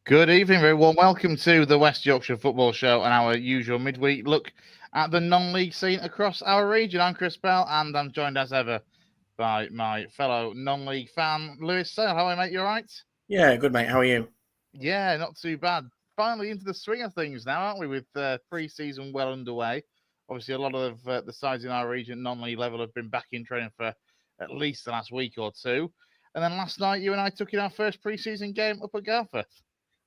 Good evening, very warm welcome to the West Yorkshire Football Show and our usual midweek look at the non-league scene across our region. I'm Chris Bell, and I'm joined as ever by my fellow non-league fan, Lewis Sale. How are you, mate? You all right? Yeah, good, mate. How are you? Yeah, not too bad. Finally into the swing of things now, aren't we, with pre-season well underway. Obviously, a lot of the sides in our region, non-league level, have been back in training for at least the last week or two. And then last night, you and I took in our first pre-season game up at Garforth.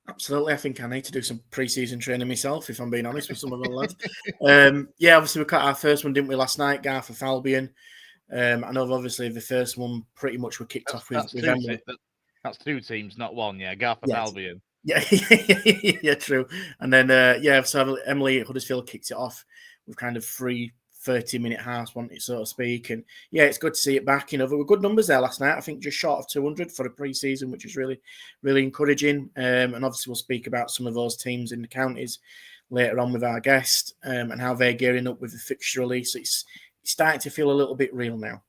Absolutely. I think I need to do some pre-season training myself, if I'm being honest with some of the lads. Yeah, obviously we caught our first one, didn't we, last night, Garforth Albion. I know obviously the first one pretty much were kicked off with Emily. That's two teams, not one, yeah. Garforth Albion. Yeah, yeah, true. And then, so Emily at Huddersfield kicked it off with kind of 30-minute halves, wasn't it, so to speak. And yeah, it's good to see it back. There were good numbers there last night. I think just short of 200 for a pre-season, which is really, really encouraging. And obviously we'll speak about some of those teams in the counties later on with our guest and how they're gearing up with the fixture release. It's starting to feel a little bit real now.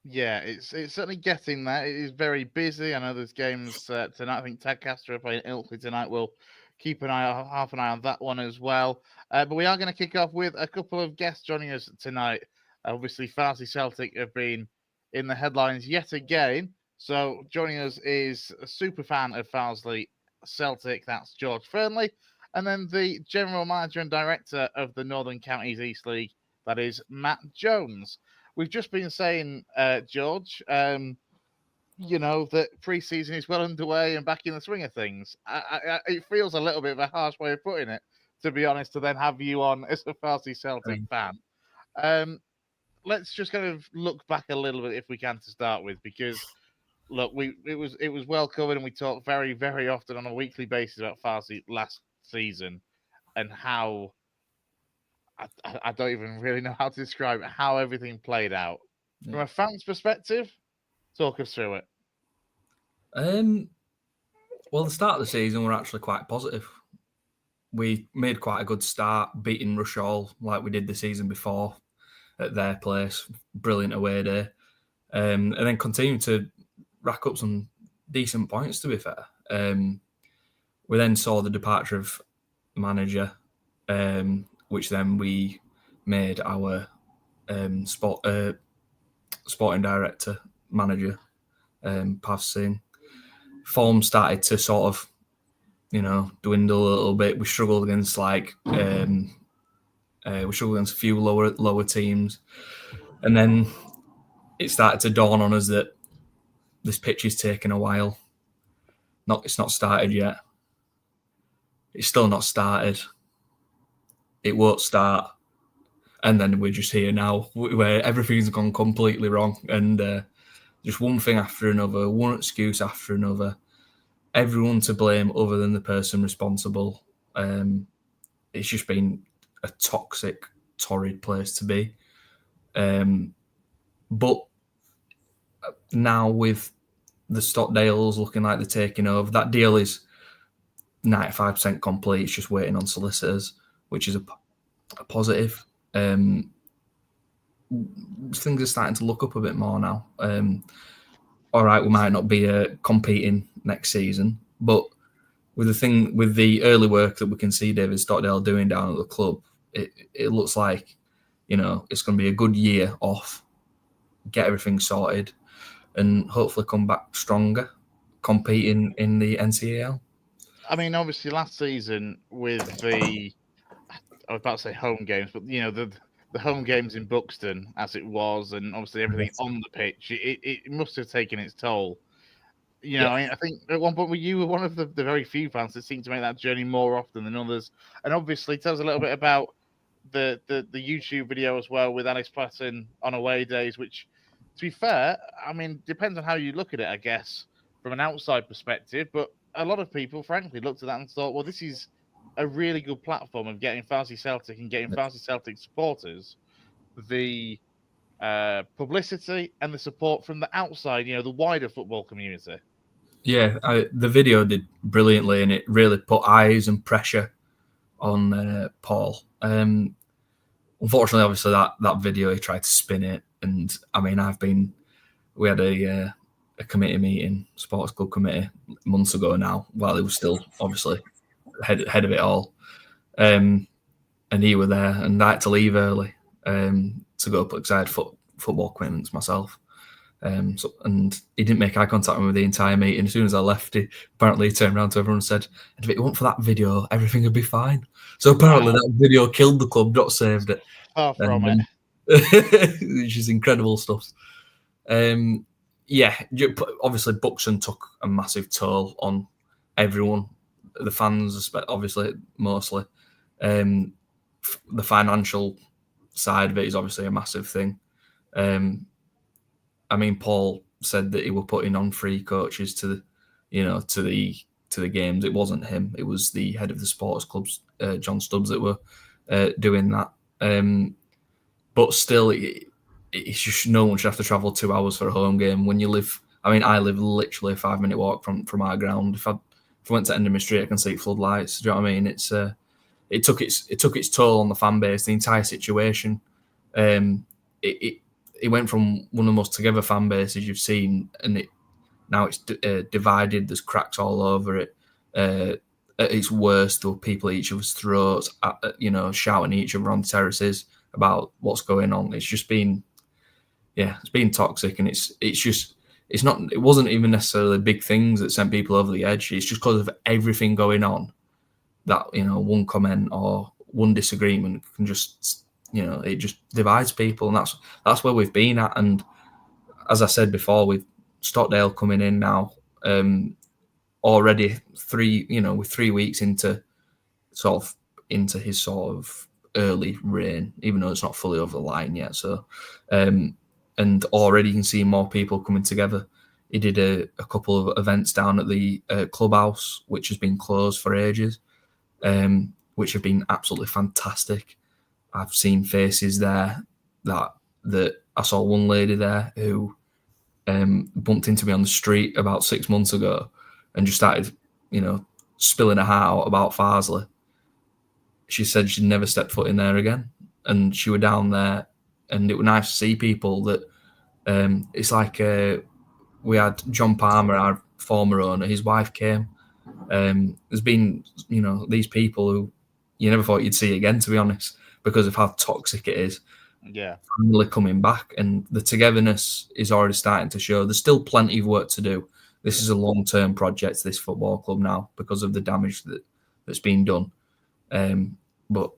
Yeah, it's certainly getting there. It is very busy. I know there's games tonight. I think Tadcaster are playing Ilkley tonight. We'll keep half an eye on that one as well. But we are going to kick off with a couple of guests joining us tonight. Obviously, Farsley Celtic have been in the headlines yet again. So joining us is a super fan of Farsley Celtic. That's George Fearnley. And then the general manager and director of the Northern Counties East League, that is Matt Jones. We've just been saying, George, that pre-season is well underway and back in the swing of things. It feels a little bit of a harsh way of putting it, to be honest, to then have you on as a Farsley Celtic fan. Let's just kind of look back a little bit, if we can, to start with, because look, it was well covered, and we talked very, very often on a weekly basis about Farsley last season and how. I don't even really know how to describe how everything played out. Yeah. From a fan's perspective, talk us through it. Well, the start of the season were actually quite positive. We made quite a good start, beating Rush Hall like we did the season before at their place. Brilliant away day. And then continued to rack up some decent points, to be fair. We then saw the departure of manager, which then we made our sporting director, manager, Pav Singh. Form started to sort of, dwindle a little bit. We struggled against a few lower teams, and then it started to dawn on us that this pitch is taking a while. It's not started yet. It's still not started. It won't start, and then we're just here now where everything's gone completely wrong, and just one thing after another, one excuse after another, everyone to blame other than the person responsible. It's just been a toxic, torrid place to be. But now with the Stockdales looking like they're taking over, that deal is 95% complete. It's just waiting on solicitors, which is a positive. Things are starting to look up a bit more now. All right, we might not be competing next season, but with the early work that we can see David Stockdale doing down at the club, it looks like it's going to be a good year off, get everything sorted, and hopefully come back stronger, competing in the NCEL. I mean, obviously, last season with I was about to say home games, but the home games in Buxton as it was, and obviously everything on the pitch, it must have taken its toll. I think at one point you were one of the very few fans that seemed to make that journey more often than others. And obviously, tell us a little bit about the YouTube video as well with Alex Patton on away days, which, to be fair, I mean, depends on how you look at it, I guess, from an outside perspective. But a lot of people, frankly, looked at that and thought, well, this is a really good platform of getting Farsley Celtic and getting Farsley Celtic supporters the publicity and the support from the outside, the wider football community. Yeah, the video did brilliantly, and it really put eyes and pressure on Paul. Unfortunately, obviously, that video, he tried to spin it, and I mean, we had a a committee meeting, sports club committee, months ago now, while he was still obviously head of it all. And he were there, and I had to leave early to go because I had football commitments myself. And he didn't make eye contact with me the entire meeting. As soon as I left, he apparently turned around to everyone and said, if it weren't for that video, everything would be fine. So apparently that video killed the club, not saved it. Far from it. Which is incredible stuff. Yeah, obviously Buxton took a massive toll on everyone, the fans, obviously, mostly. The financial side of it is obviously a massive thing. I mean, Paul said that he were putting on free coaches to the games. It wasn't him; it was the head of the sports clubs, John Stubbs, that were doing that. But still, it's just no one should have to travel 2 hours for a home game when you live. I mean, I live literally a 5-minute walk from our ground. If I went to end of my street, I can see floodlights. Do you know what I mean? It took its toll on the fan base, the entire situation. It went from one of the most together fan bases you've seen, and now it's divided. There's cracks all over it. At its worst, there were people at each other's throats, shouting at each other on terraces about what's going on. It's just been, it's been toxic, and it wasn't even necessarily big things that sent people over the edge. It's just because of everything going on that, one comment or one disagreement can just, it just divides people, and that's where we've been at. And as I said before, with Stockdale coming in now, already 3 weeks into his sort of early reign, even though it's not fully over the line yet. So, and already you can see more people coming together. He did a couple of events down at the clubhouse, which has been closed for ages, which have been absolutely fantastic. I've seen faces there that I saw one lady there who bumped into me on the street about 6 months ago and just started, spilling her heart out about Farsley. She said she'd never stepped foot in there again, and she were down there, and it was nice to see people that it's like we had John Palmer, our former owner, his wife came. There's been, these people who you never thought you'd see again, to be honest, because of how toxic it is. Yeah. Finally coming back, and the togetherness is already starting to show. There's still plenty of work to do. This is a long-term project, this football club now, because of the damage that's been done. But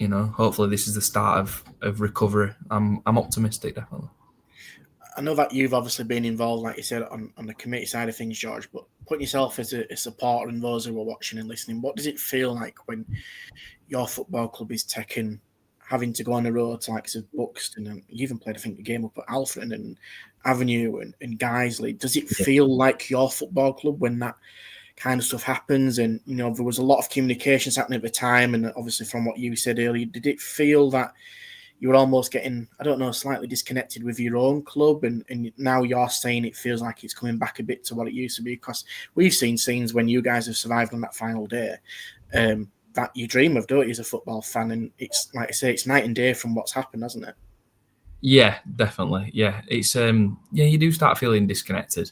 hopefully this is the start of recovery. I'm optimistic, definitely. I know that you've obviously been involved, like you said, on the committee side of things, George, but putting yourself as a supporter and those who are watching and listening, what does it feel like when your football club is having to go on the road to like Buxton, and you even played, I think, the game up at Alfred and Avenue and Guiseley? Does it feel like your football club when that kind of stuff happens? And, there was a lot of communications happening at the time, and obviously from what you said earlier, did it feel that you were almost getting, slightly disconnected with your own club, and now you're saying it feels like it's coming back a bit to what it used to be? Because we've seen scenes when you guys have survived on that final day that you dream of, don't you, as a football fan? And it's, like I say, it's night and day from what's happened, hasn't it? Yeah, definitely. Yeah, it's you do start feeling disconnected.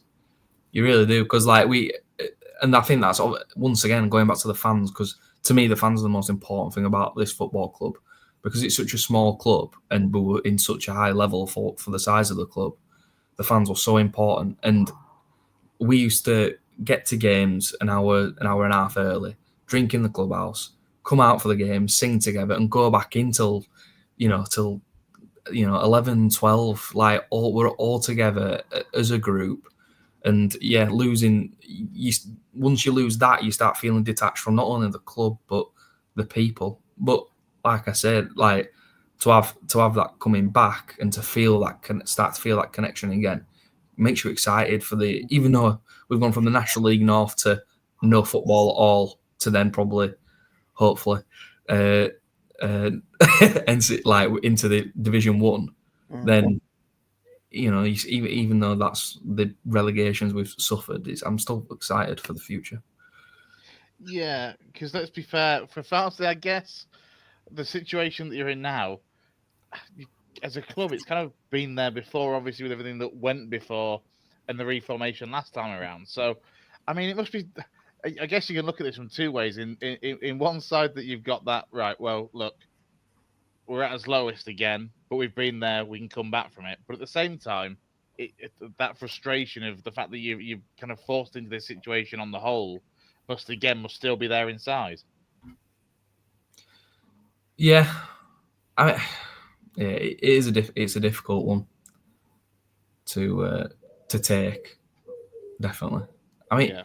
You really do, because and I think that's, once again, going back to the fans, because to me the fans are the most important thing about this football club, because it's such a small club and we were in such a high level for the size of the club. The fans were so important, and we used to get to games an hour and a half early, drink in the clubhouse, come out for the game, sing together, and go back in till 11, 12, we're all together as a group. And losing, once you lose that, you start feeling detached from not only the club but the people. But like I said, to have that coming back and to feel that, start to feel that connection again, makes you excited for even though we've gone from the National League North to no football at all, to then probably, hopefully, into the Division 1, then, even though that's the relegations we've suffered, I'm still excited for the future. Yeah, because let's be fair, for Farsley, I guess the situation that you're in now, as a club, it's kind of been there before, obviously, with everything that went before. and the reformation last time around. So, I mean, it must be. I guess you can look at this from two ways. In one side, that you've got that right. Well, look, we're at its lowest again, but we've been there. We can come back from it. But at the same time, that frustration of the fact that you're kind of forced into this situation on the whole must still be there inside. Yeah, it's a difficult one to take. Definitely. I mean. Yeah.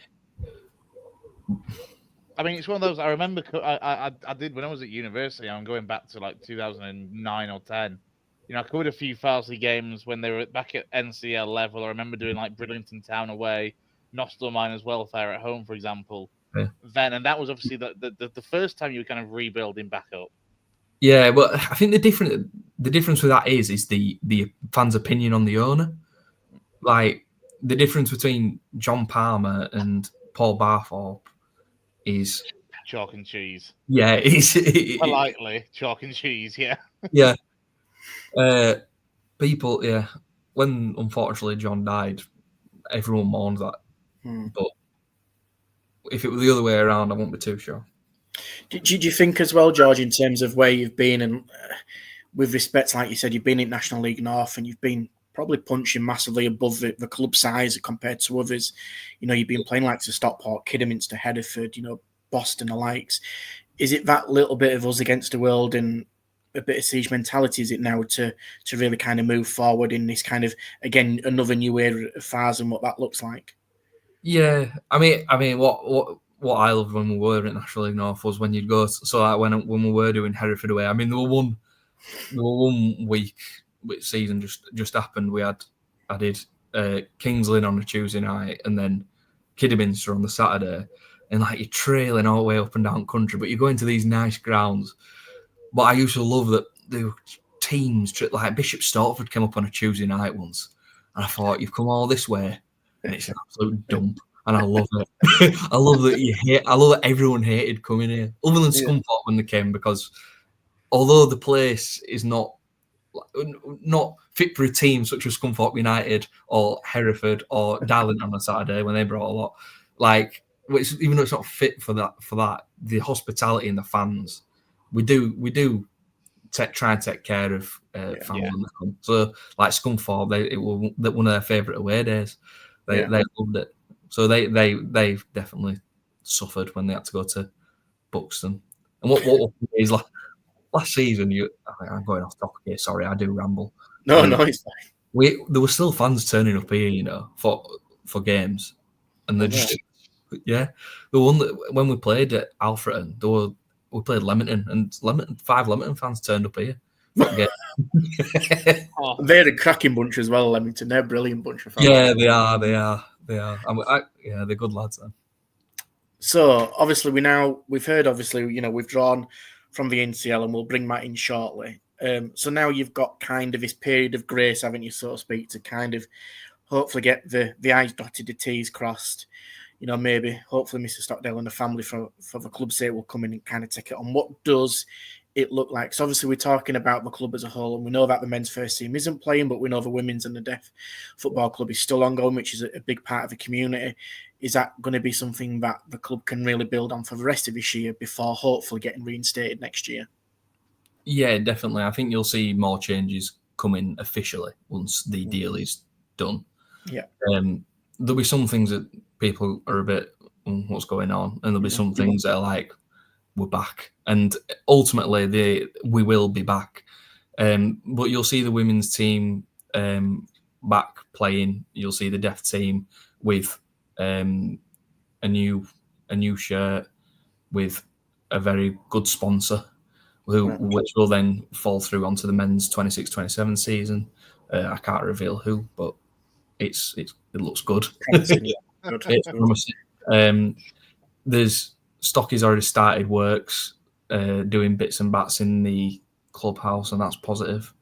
I mean, it's one of those. I remember I did when I was at university. I'm going back to like 2009 or 10. You know, I covered a few Farsley games when they were back at NCEL level. I remember doing like Bridlington Town away, Nostell Miners Welfare at home, for example. Yeah. Then, and that was obviously the first time you were kind of rebuilding back up. Yeah, but I think the difference with that is the fans' opinion on the owner. Like the difference between John Palmer and Paul Barthorpe is chalk and cheese. Yeah, politely chalk and cheese. Yeah. Yeah. People. Yeah. When unfortunately John died, everyone mourned that. But if it were the other way around, I wouldn't be too sure. Do you think as well, George, in terms of where you've been and with respect, like you said, you've been in National League North and you've been probably punching massively above the club size compared to others. You know, you've been playing like Stockport, Kidderminster, Hereford, you know, Boston, the likes. Is it that little bit of us against the world and a bit of siege mentality, is it now to really kind of move forward in this kind of, again, another new era of Fars and what that looks like? Yeah, I mean, what I loved when we were at National League North was when you'd go. So like when we were doing Hereford away, I mean, there were one week which season just happened. I did Kings Lynn on a Tuesday night, and then Kidderminster on the Saturday, and like you're trailing all the way up and down country, but you go into these nice grounds. But I used to love that there were teams like Bishop Stortford came up on a Tuesday night once, and I thought, you've come all this way, and it's an absolute dump. And I love it. I love that everyone hated coming here, other than Scunthorpe when they came, because although the place is not fit for a team such as Scunthorpe United or Hereford or Darlington on a Saturday when they brought a lot, like even though it's not fit for that, the hospitality and the fans, we do try and take care of fans when they come. So like Scunthorpe, it was one of their favourite away days. They loved it. So they definitely suffered when they had to go to Buxton. And what is like last season? I'm going off topic here. Sorry, I do ramble. No, it's fine. There were still fans turning up here, you know, for games, and they just the one that when we played at Alfreton, we played Leamington, and 5 Leamington fans turned up here. They're a cracking bunch as well, Leamington. They're a brilliant bunch of fans. Yeah, they are. They're good lads. Then. So obviously we've heard withdrawn from the NCEL, and we'll bring Matt in shortly. So now you've got kind of this period of grace, haven't you, so to speak, to kind of hopefully get the I's dotted, the T's crossed. You know, maybe hopefully Mr. Stockdale and the family for the club's sake will come in and kind of take it on. What does it look like? So obviously we're talking about the club as a whole, and we know that the men's first team isn't playing, but we know the women's and the deaf football club is still ongoing, which is a big part of the community. Is that going to be something that the club can really build on for the rest of this year before hopefully getting reinstated next year? Yeah, definitely. I think you'll see more changes coming officially once the deal is done. Yeah. There'll be some things that people are a bit, what's going on? And there'll be some things that are like, we're back. And ultimately, we will be back. But you'll see the women's team back playing. You'll see the deaf team with a new shirt with a very good sponsor, which will then fall through onto the men's 26-27 season. I can't reveal who, but it looks good. It's promising. There's Stocky's already started works, doing bits and bats in the clubhouse, and that's positive.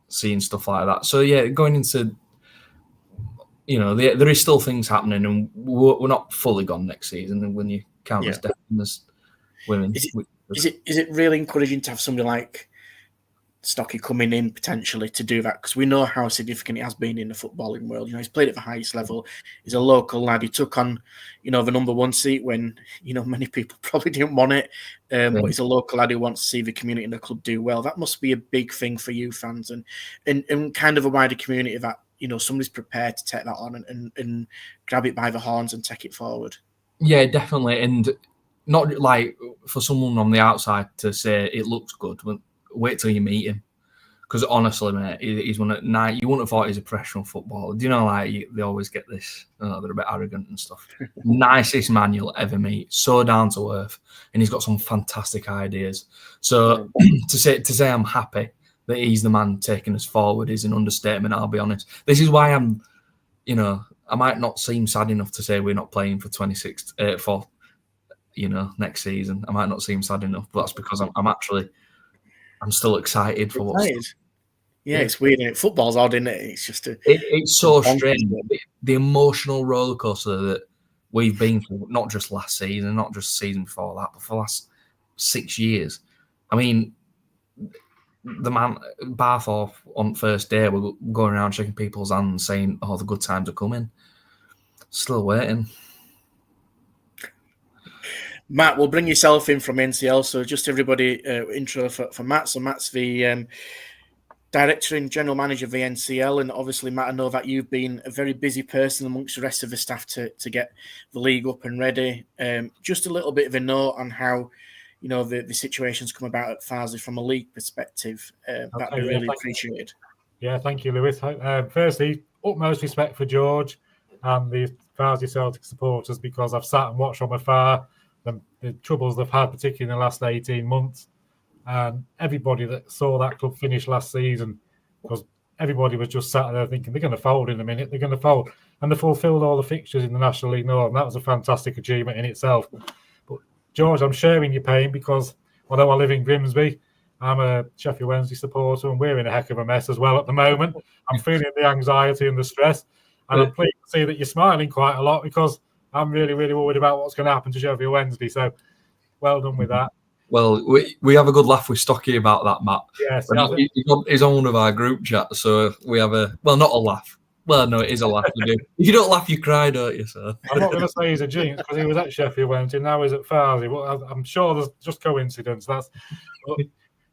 Seeing stuff like that. So yeah, going into, you know, there is still things happening, and we're not fully gone next season. And when you count as deaf and as women, is it really encouraging to have somebody like Stocky coming in potentially to do that, because we know how significant it has been in the footballing world. He's played at the highest level. He's a local lad. He took on, the number one seat when, many people probably didn't want it. But he's a local lad who wants to see the community and the club do well. That must be a big thing for you fans and kind of a wider community that, somebody's prepared to take that on and grab it by the horns and take it forward. Yeah, definitely. And not like for someone on the outside to say it looks good. Wait till you meet him, because honestly, mate, he's one at night. You wouldn't have thought he's a professional footballer. Do you know, they always get this? They're a bit arrogant and stuff. Nicest man you'll ever meet. So down to earth, and he's got some fantastic ideas. So to say I'm happy that he's the man taking us forward is an understatement. I'll be honest. This is why I'm, I might not seem sad enough to say we're not playing for 26 for, next season. I might not seem sad enough, but that's because I'm still excited for what's. Yeah, it's weird. Isn't it? Football's odd, isn't it? It's just it's so strange. The emotional roller coaster that we've been through, not just last season, not just the season before that, but for the last 6 years. I mean, the man Bath off on first day, we're going around shaking people's hands, saying, "Oh, the good times are coming." Still waiting. Matt, we'll bring yourself in from NCEL. So just everybody, intro for Matt. So Matt's the director and general manager of the NCEL. And obviously, Matt, I know that you've been a very busy person amongst the rest of the staff to get the league up and ready. Just a little bit of a note on how, the situation's come about at Farsley from a league perspective. That'd be really appreciated. Yeah, thank you, Lewis. Firstly, utmost respect for George and the Farsley Celtic supporters, because I've sat and watched from afar the troubles they've had, particularly in the last 18 months. And everybody that saw that club finish last season, because everybody was just sat there thinking they're going to fold in a minute, they're going to fold. And they fulfilled all the fixtures in the National League North, and that was a fantastic achievement in itself. But George, I'm sharing your pain, because although I live in Grimsby, I'm a Sheffield Wednesday supporter, and we're in a heck of a mess as well at the moment. I'm feeling the anxiety and the stress, and I'm pleased to see that you're smiling quite a lot, because I'm really, really worried about what's going to happen to Sheffield Wednesday. So, well done with that. Well, we have a good laugh with Stocky about that, Matt. Yes. He's on one of our group chats, so we have not a laugh. Well, no, it is a laugh. We do. If you don't laugh, you cry, don't you? So I'm not going to say he's a jinx, because he was at Sheffield Wednesday, now he's at Farsley. But I'm sure there's just coincidence. That's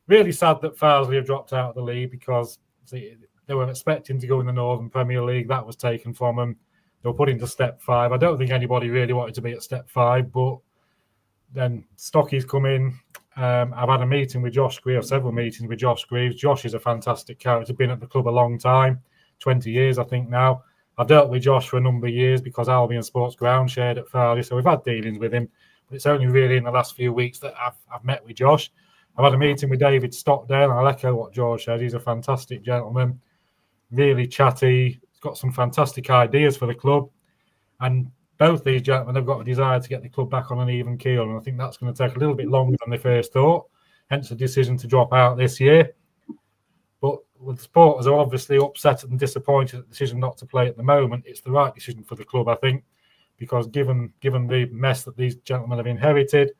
really sad that Farsley have dropped out of the league, because they were expecting to go in the Northern Premier League. That was taken from them. They were put into step 5. I don't think anybody really wanted to be at step 5, but then Stocky's come in. I've had a meeting with Josh Greaves, several meetings with Josh Greaves. Josh is a fantastic character, been at the club a long time, 20 years, I think now. I've dealt with Josh for a number of years, because Albion Sports Ground shared at Farley, so we've had dealings with him. But it's only really in the last few weeks that I've met with Josh. I've had a meeting with David Stockdale, and I'll echo what George said. He's a fantastic gentleman, really chatty. He's got some fantastic ideas for the club. And both these gentlemen have got a desire to get the club back on an even keel, and I think that's going to take a little bit longer than they first thought, hence the decision to drop out this year. But the supporters are obviously upset and disappointed at the decision not to play at the moment. It's the right decision for the club, I think, because given the mess that these gentlemen have inherited,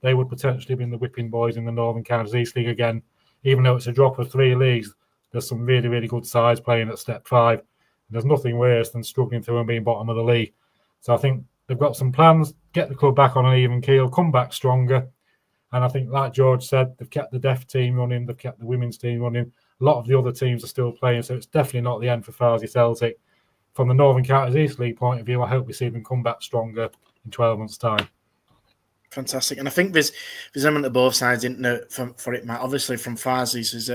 they would potentially be in the whipping boys in the Northern Counties East League again. Even though it's a drop of 3 leagues, there's some really, really good sides playing at step 5. There's nothing worse than struggling through and being bottom of the league. So I think they've got some plans, get the club back on an even keel, come back stronger. And I think, like George said, they've kept the deaf team running, they've kept the women's team running. A lot of the other teams are still playing, so it's definitely not the end for Farsley Celtic. From the Northern Counties East League point of view, I hope we see them come back stronger in 12 months' time. Fantastic. And I think there's element of both sides, isn't there, for it, Matt? Obviously, from Farsley's is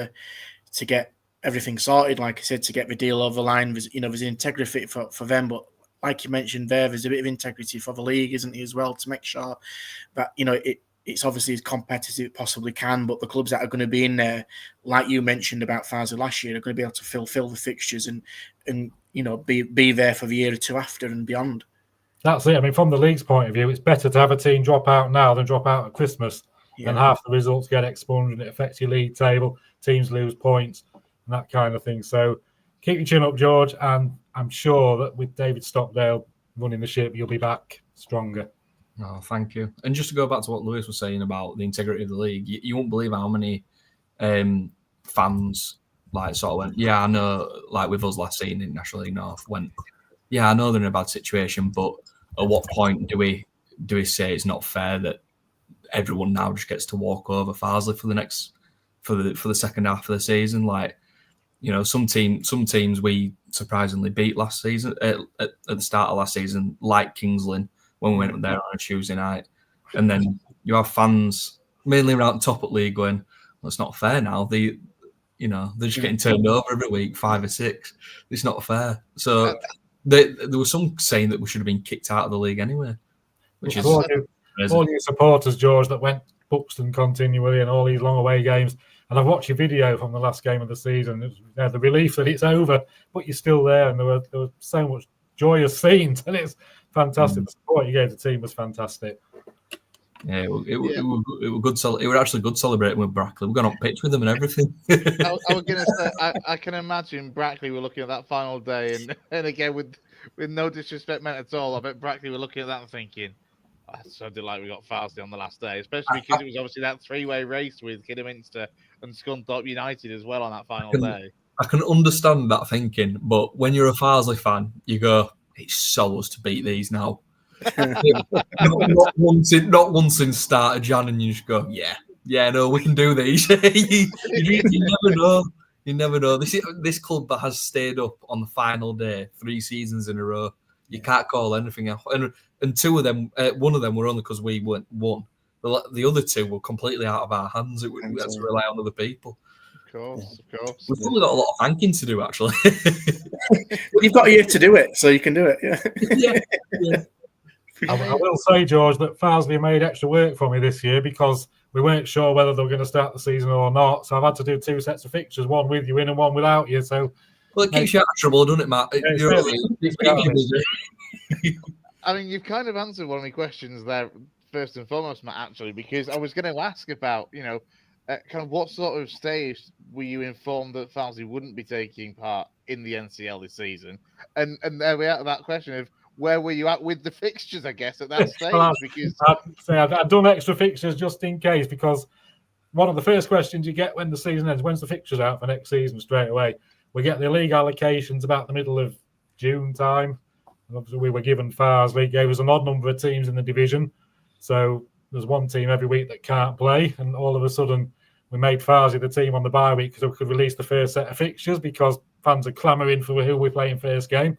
to get everything sorted, like I said, to get the deal over the line. There's integrity for them, but like you mentioned there's a bit of integrity for the league, isn't there, as well, to make sure that, it's obviously as competitive as it possibly can, but the clubs that are going to be in there, like you mentioned about Farsley last year, are going to be able to fulfill the fixtures and be there for the year or two after and beyond. That's it. I mean, from the league's point of view, it's better to have a team drop out now than drop out at Christmas. And half the results get expunged, and it affects your league table. Teams lose points and that kind of thing. So keep your chin up, George, and I'm sure that with David Stockdale running the ship, you'll be back stronger. Oh, thank you. And just to go back to what Lewis was saying about the integrity of the league, you won't believe how many fans like sort of went, yeah, I know, like with us last season in National League North, went, yeah, I know they're in a bad situation, but at what point do we say it's not fair that everyone now just gets to walk over Farsley for the second half of the season? Like, you know, some teams we surprisingly beat last season at the start of last season, like Kingsland when we went up there on a Tuesday night, and then you have fans mainly around the top of the league going, well, it's not fair now. They're just getting turned over every week, 5 or 6. It's not fair. So there was some saying that we should have been kicked out of the league anyway, which is all your supporters, George, that went Buxton continually and all these long away games. And I've watched your video from the last game of the season. It was, the relief that it's over, but you're still there, and there were so much joyous scenes, and it's fantastic. The support you gave the team was fantastic. Yeah, it was good. It was actually good celebrating with Brackley. We got on pitch with them and everything. I was going to say, I can imagine Brackley were looking at that final day, and again with no disrespect meant at all, I bet Brackley were looking at that and thinking, that's so delighted we got Farsley on the last day, especially because it was obviously that 3-way race with Kidderminster and Scunthorpe United as well on that final day. I can understand that thinking, but when you're a Farsley fan, you go, it's so us to beat these now. not once in start of Jan, and you just go, yeah, no, we can do these. you never know. You never know. This club that has stayed up on the final day 3 seasons in a row. You can't call anything out. And 2 of them, one of them were only because we weren't won. The other 2 were completely out of our hands. We had to rely on other people. Of course. We've probably got a lot of thanking to do, actually. Well, you've got a year to do it, so you can do it. Yeah. I will say, George, that Farsley made extra work for me this year because we weren't sure whether they were going to start the season or not. So I've had to do 2 sets of fixtures, one with you in and one without you. So, well, it keeps you out of trouble, doesn't it, Matt? I mean, you've kind of answered one of my questions there, first and foremost, Matt, actually, because I was going to ask about, kind of what sort of stage were you informed that Farsley wouldn't be taking part in the NCEL this season? And there we are at that question of where were you at with the fixtures, I guess, at that stage? Because I've done extra fixtures just in case, because one of the first questions you get when the season ends, when's the fixtures out for next season straight away? We get the league allocations about the middle of June time. And obviously, we were given Farsley, gave us an odd number of teams in the division. So there's one team every week that can't play. And all of a sudden, we made Farsley the team on the bye week because we could release the first set of fixtures because fans are clamouring for who we're playing first game.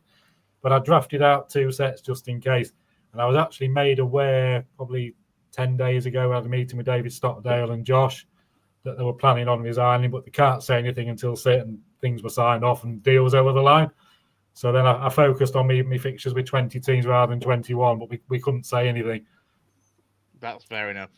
But I drafted out 2 sets just in case. And I was actually made aware probably 10 days ago. I had a meeting with David Stockdale and Josh that they were planning on resigning, but they can't say anything until certain things were signed off and deals over the line. So then I focused on me fixtures with 20 teams rather than 21, but we couldn't say anything. That's fair enough.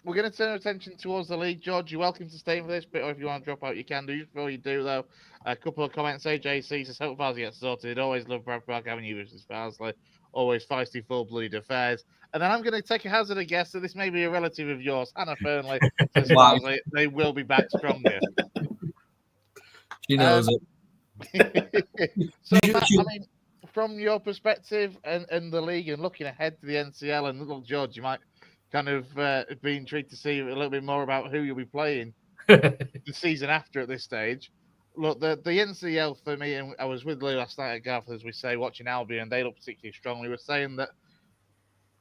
We're going to turn our attention towards the league. George, you're welcome to stay for this bit, or if you want to drop out, you can do. Before you do, though, a couple of comments. AJC says, hope Farsley gets sorted. Always love Brad Park Avenue versus Farsley. Always feisty, full-blooded affairs. And then I'm going to take a hazard a guess that this may be a relative of yours, Hannah Fearnley. Says Farsley, they will be back stronger. She knows it. So, Matt, I mean, from your perspective and the league and looking ahead to the NCL, and look, George, you might kind of be intrigued to see a little bit more about who you'll be playing the season after at this stage. Look, the NCL for me, and I was with Lou last night at Garth, as we say, watching Albion, they look particularly strong. We were saying that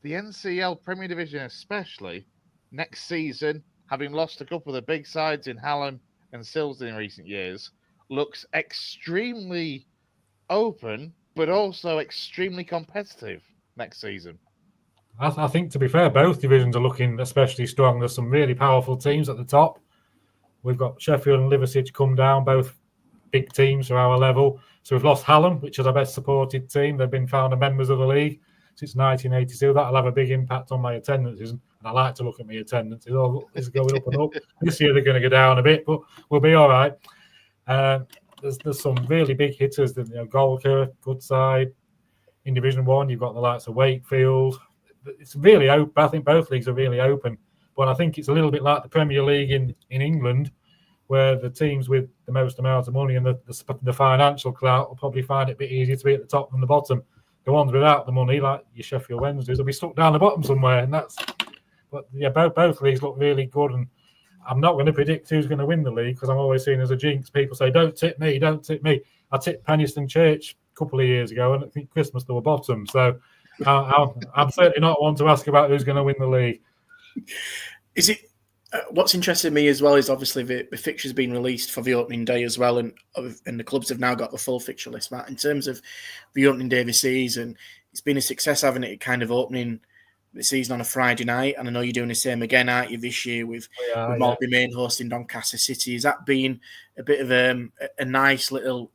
the NCL Premier Division especially, next season, having lost a couple of the big sides in Hallam and Silsden in recent years, looks extremely open, but also extremely competitive next season. I think, to be fair, both divisions are looking especially strong. There's some really powerful teams at the top. We've got Sheffield and Liversedge come down, both big teams for our level. So we've lost Hallam, which is our best supported team. They've been founder members of the league since 1982. That'll have a big impact on my attendances. And I like to look at my attendances. Oh, it's going up and up. This year they're going to go down a bit, but we'll be all right. There's some really big hitters. Golker, good side. In Division 1, you've got the likes of Wakefield. It's really open. I think both leagues are really open. But I think it's a little bit like the Premier League in England, where the teams with the most amount of money and the financial clout will probably find it a bit easier to be at the top than the bottom. The ones without the money, like your Sheffield Wednesdays, will be stuck down the bottom somewhere. But both leagues look really good. And I'm not going to predict who's going to win the league because I'm always seen as a jinx. People say, don't tip me, don't tip me. I tipped Penistone Church a couple of years ago, and I think Christmas they were bottom. So I'm certainly not one to ask about who's going to win the league. Is it? What's interested me as well is obviously the fixtures being released for the opening day as well, and the clubs have now got the full fixture list. Matt, in terms of the opening day of the season, it's been a success having it kind of opening the season on a Friday night, and I know you're doing the same again, aren't you, this year with Maltby Main hosting Doncaster City? Has that been a bit of a nice little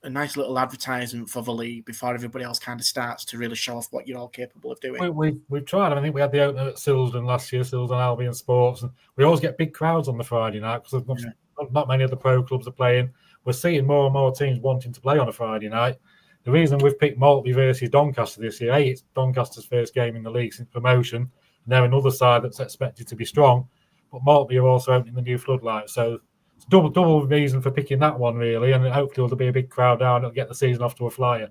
advertisement for the league before everybody else kind of starts to really show off what you're all capable of doing? We've tried. I think we had the opener at Silsden last year, Silsden Albion Sports, and we always get big crowds on the Friday night because not many of the pro clubs are playing. We're seeing more and more teams wanting to play on a Friday night. The reason we've picked Maltby versus Doncaster this year, it's Doncaster's first game in the league since promotion, and they're another side that's expected to be strong. But Maltby are also opening the new floodlights, so it's double reason for picking that one, really, and hopefully there'll be a big crowd down. It'll get the season off to a flyer.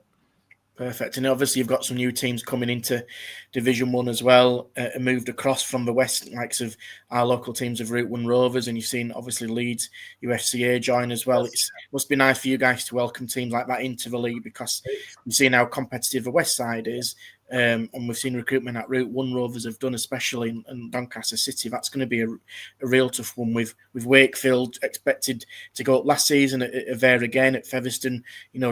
Perfect. And obviously you've got some new teams coming into Division 1 as well, moved across from the west, likes of our local teams of Route 1 Rovers, and you've seen obviously Leeds UFCA join as well. It must be nice for you guys to welcome teams like that into the league, because you've seen how competitive the west side is, and we've seen recruitment at Route 1 Rovers have done, especially in Doncaster City. That's going to be a real tough one with Wakefield expected to go up last season at there again at Featherstone,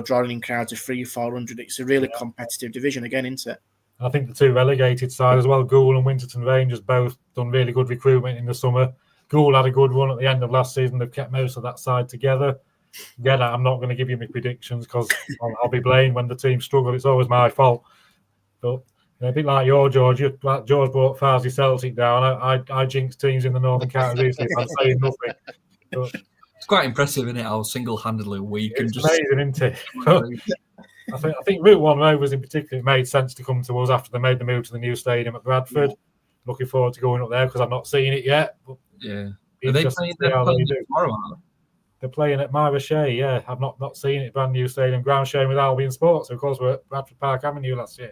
drawing in crowds of 300-400. It's a really competitive division again, isn't it? I think the two relegated sides as well, Goole and Winterton Rangers, both done really good recruitment in the summer. Goole had a good run at the end of last season. They've kept most of that side together. Again, I'm not going to give you my predictions because I'll be blamed when the team struggle. It's always my fault. But a bit like George brought Farsley Celtic down. I jinxed teams in the Northern Counties recently. I'm saying nothing. But it's quite impressive, isn't it? How single-handedly weak it's amazing, isn't it? I think Route 1 Rovers in particular, it made sense to come to us after they made the move to the new stadium at Bradford. Looking forward to going up there because I've not seen it yet. But yeah. Are they playing tomorrow, aren't they? They're playing at Myra yeah. I've not seen it. Brand new stadium, ground sharing with Albion Sports. So of course, we're at Bradford Park Avenue last year.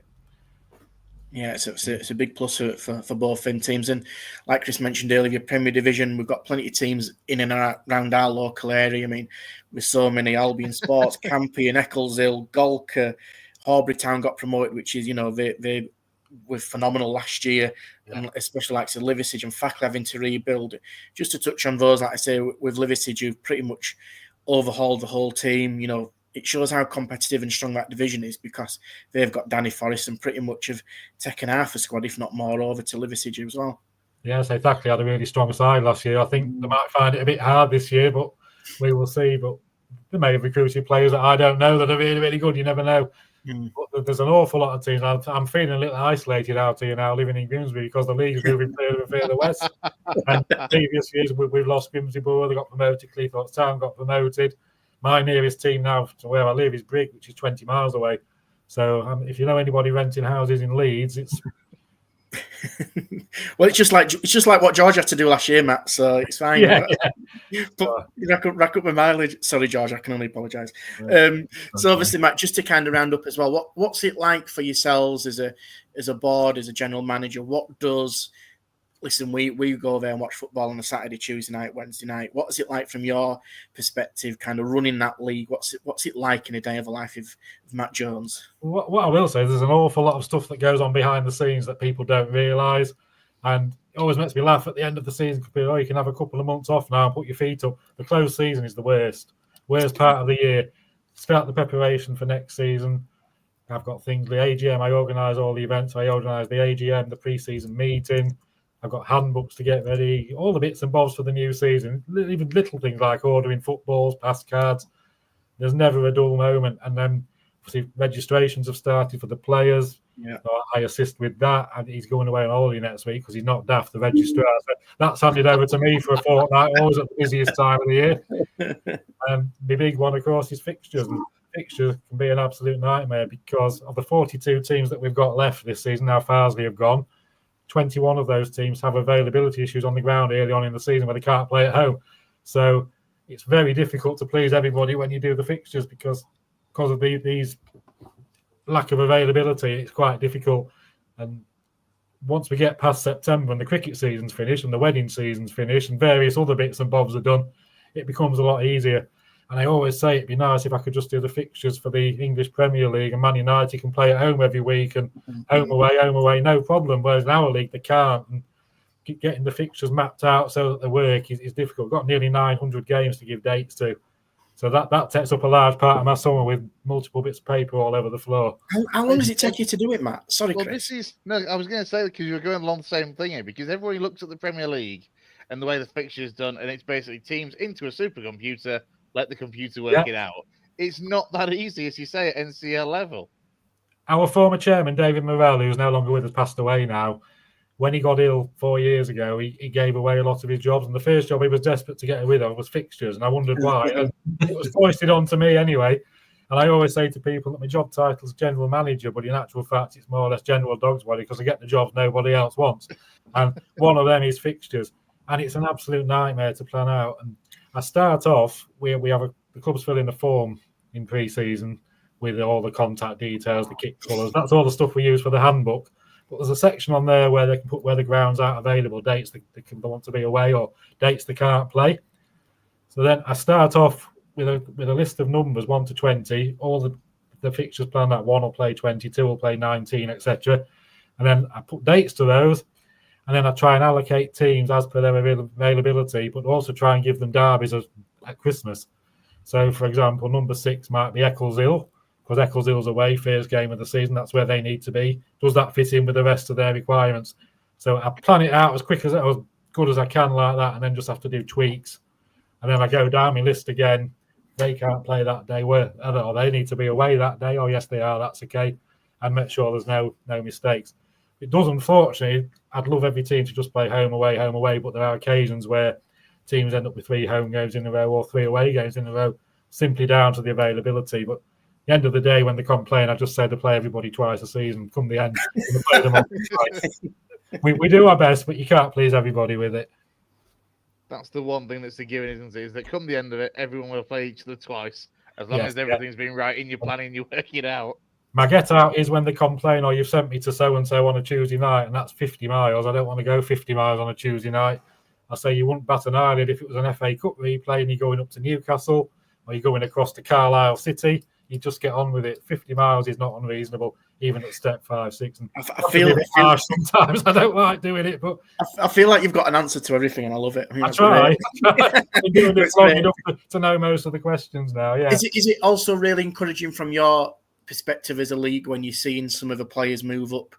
Yeah, it's a big plus for both them teams. And like Chris mentioned earlier, your Premier Division, we've got plenty of teams in and around our local area. I mean, with so many Albion Sports, Campion, Eccleshill, Golker, Horbury Town got promoted, which is, they were phenomenal last year, and especially like Liversidge and Fackley having to rebuild. Just to touch on those, like I say, with Liversidge, you've pretty much overhauled the whole team. It shows how competitive and strong that division is because they've got Danny Forrest and pretty much have taken half a squad, if not more, over to Liversidge as well. Yeah, so Thackley had a really strong side last year. I think they might find it a bit hard this year, but we will see. But they may have recruited players that I don't know that are really, really good. You never know. But there's an awful lot of teams. I'm feeling a little isolated out here now, living in Grimsby, because the league is moving further and further west. And previous years, we've lost Grimsby Borough. They got promoted. Cleethorpes Town got promoted. My nearest team now to where I live is Brigg, which is 20 miles away. So if you know anybody renting houses in Leeds, it's well, it's just like what George had to do last year, Matt. So it's fine. But rack up my mileage. Sorry, George, I can only apologise. So obviously, Matt, just to kind of round up as well, what's it like for yourselves as a board, as a general manager? Listen, we go there and watch football on a Saturday, Tuesday night, Wednesday night. What is it like from your perspective, kind of running that league? What's it like in a day of the life of Matt Jones? What I will say is there's an awful lot of stuff that goes on behind the scenes that people don't realise. And it always makes me laugh at the end of the season. You can have a couple of months off now and put your feet up. The closed season is the worst part of the year. Start the preparation for next season. I've got things, the AGM, I organise all the events. I organise the AGM, the pre-season meeting. I've got handbooks to get ready, all the bits and bobs for the new season, even little things like ordering footballs, pass cards. There's never a dull moment. And then, obviously, registrations have started for the players. Yeah. So I assist with that. And he's going away on holiday next week because he's not daft, the registrar. So that's handed over to me for a fortnight, always at the busiest time of the year. The big one, of course, is fixtures. And fixtures can be an absolute nightmare because of the 42 teams that we've got left this season, now Farsley have gone. 21 of those teams have availability issues on the ground early on in the season where they can't play at home. So it's very difficult to please everybody when you do the fixtures because of these lack of availability. It's quite difficult. And once we get past September and the cricket season's finished and the wedding season's finished and various other bits and bobs are done, it becomes a lot easier. And I always say it'd be nice if I could just do the fixtures for the English Premier League and Man United can play at home every week and home away, no problem. Whereas in our league, they can't. And getting the fixtures mapped out so that they work is difficult. We've got nearly 900 games to give dates to. So that takes up a large part of my summer with multiple bits of paper all over the floor. How long does it take you to do it, Matt? Sorry, Well, Chris. I was going to say, because you're going along the same thing here, because everybody looks at the Premier League and the way the fixture is done, and it's basically teams into a supercomputer, let the computer work it out. It's not that easy, as you say, at NCEL level. Our former chairman, David Morell, who's no longer with us, passed away now. When he got ill 4 years ago, he gave away a lot of his jobs. And the first job he was desperate to get rid of was fixtures. And I wondered why. And it was foisted onto me anyway. And I always say to people that my job title is general manager, but in actual fact, it's more or less general dog's body because I get the jobs nobody else wants. And one of them is fixtures. And it's an absolute nightmare to plan out. And I start off, we have the clubs fill in a form in pre-season with all the contact details, the kit colours. That's all the stuff we use for the handbook. But there's a section on there where they can put where the grounds aren't available, dates they want to be away or dates they can't play. So then I start off with a list of numbers 1 to 20. All the fixtures planned out. 1 will play 20, 2 will play 19, etc. And then I put dates to those. And then I try and allocate teams as per their availability, but also try and give them derbies at Christmas. So, for example, number 6 might be Eccleshill, because Eccleshill's away, first game of the season. That's where they need to be. Does that fit in with the rest of their requirements? So I plan it out as good as I can like that, and then just have to do tweaks. And then I go down my list again. They can't play that day. Or they need to be away that day. Oh, yes, they are. That's okay. And make sure there's no mistakes. It does, unfortunately. I'd love every team to just play home, away. But there are occasions where teams end up with 3 home games in a row or 3 away games in a row, simply down to the availability. But the end of the day, when they complain, I just say to play everybody twice a season. Come the end, play them twice. We do our best, but you can't please everybody with it. That's the one thing that's a given, isn't it? Is that come the end of it, everyone will play each other twice, as long as everything's been right in your planning, you work it out. My get out is when they complain, "Oh, you've sent me to so and so on a Tuesday night, and that's 50 miles. I don't want to go 50 miles on a Tuesday night." I say you wouldn't bat an eyelid if it was an FA Cup replay and you're going up to Newcastle or you're going across to Carlisle City. You just get on with it. 50 miles is not unreasonable, even at step 5, 6. And I feel harsh sometimes. I don't like doing it, but I feel like you've got an answer to everything, and I love it. I try. I've been doing this long enough to know most of the questions now. Yeah. Is it also really encouraging from your perspective as a league when you're seeing some of the players move up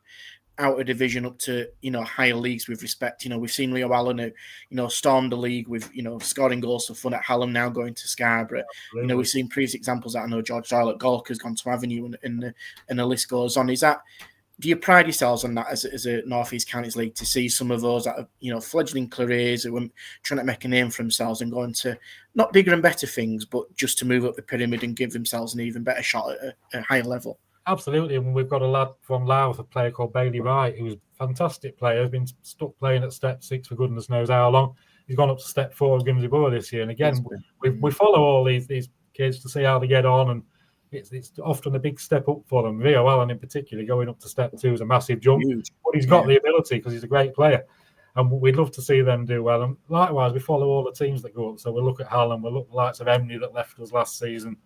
out of division up to higher leagues with respect? We've seen Leo Allen who stormed the league with scoring goals for fun at Hallam, now going to Scarborough. Absolutely. We've seen previous examples that I know George Doyle at Gorka's gone to Avenue, and the list goes on. Do you pride yourselves on that as a North East Counties league, to see some of those that are fledgling careers who are trying to make a name for themselves and going to not bigger and better things, but just to move up the pyramid and give themselves an even better shot at a higher level? Absolutely. And we've got a lad from Louth, a player called Bailey Wright, who's a fantastic player. He's been stuck playing at step 6 for goodness knows how long. He's gone up to step 4 of Grimsby Borough this year. And again, we follow all these kids to see how they get on. And it's often a big step up for them. Rio Allen in particular, going up to step 2 is a massive jump. Huge. But he's got the ability because he's a great player. And we'd love to see them do well. And likewise, we follow all the teams that go up. So we'll look at Hallam, we'll look at the likes of Emney that left us last season.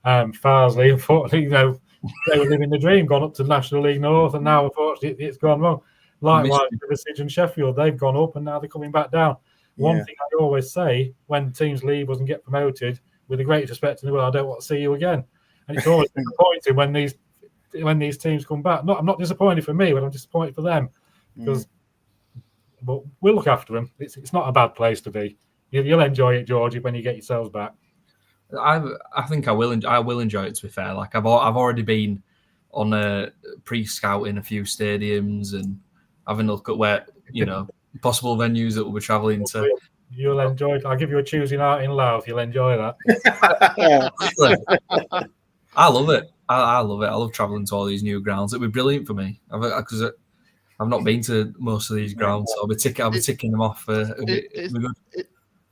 Farsley, unfortunately, they were living the dream, gone up to National League North, and now, unfortunately, it's gone wrong. Likewise, Liversidge and Sheffield, they've gone up, and now they're coming back down. One thing I always say when teams leave us and get promoted, with the greatest respect in the world, I don't want to see you again. And it's always disappointing when these teams come back. I'm not disappointed for me, but I'm disappointed for them because but we'll look after them. It's not a bad place to be. You'll enjoy it, Georgie, when you get yourselves back. I think I will enjoy it, to be fair. Like I've already been on a pre-scouting a few stadiums and having a look at where possible venues that we'll be travelling to. You'll enjoy it. I'll give you a Tuesday night in Louth. You'll enjoy that. I love it. I love it. I love travelling to all these new grounds. It'll be brilliant for me because I've not been to most of these grounds. So I'll be ticking them off.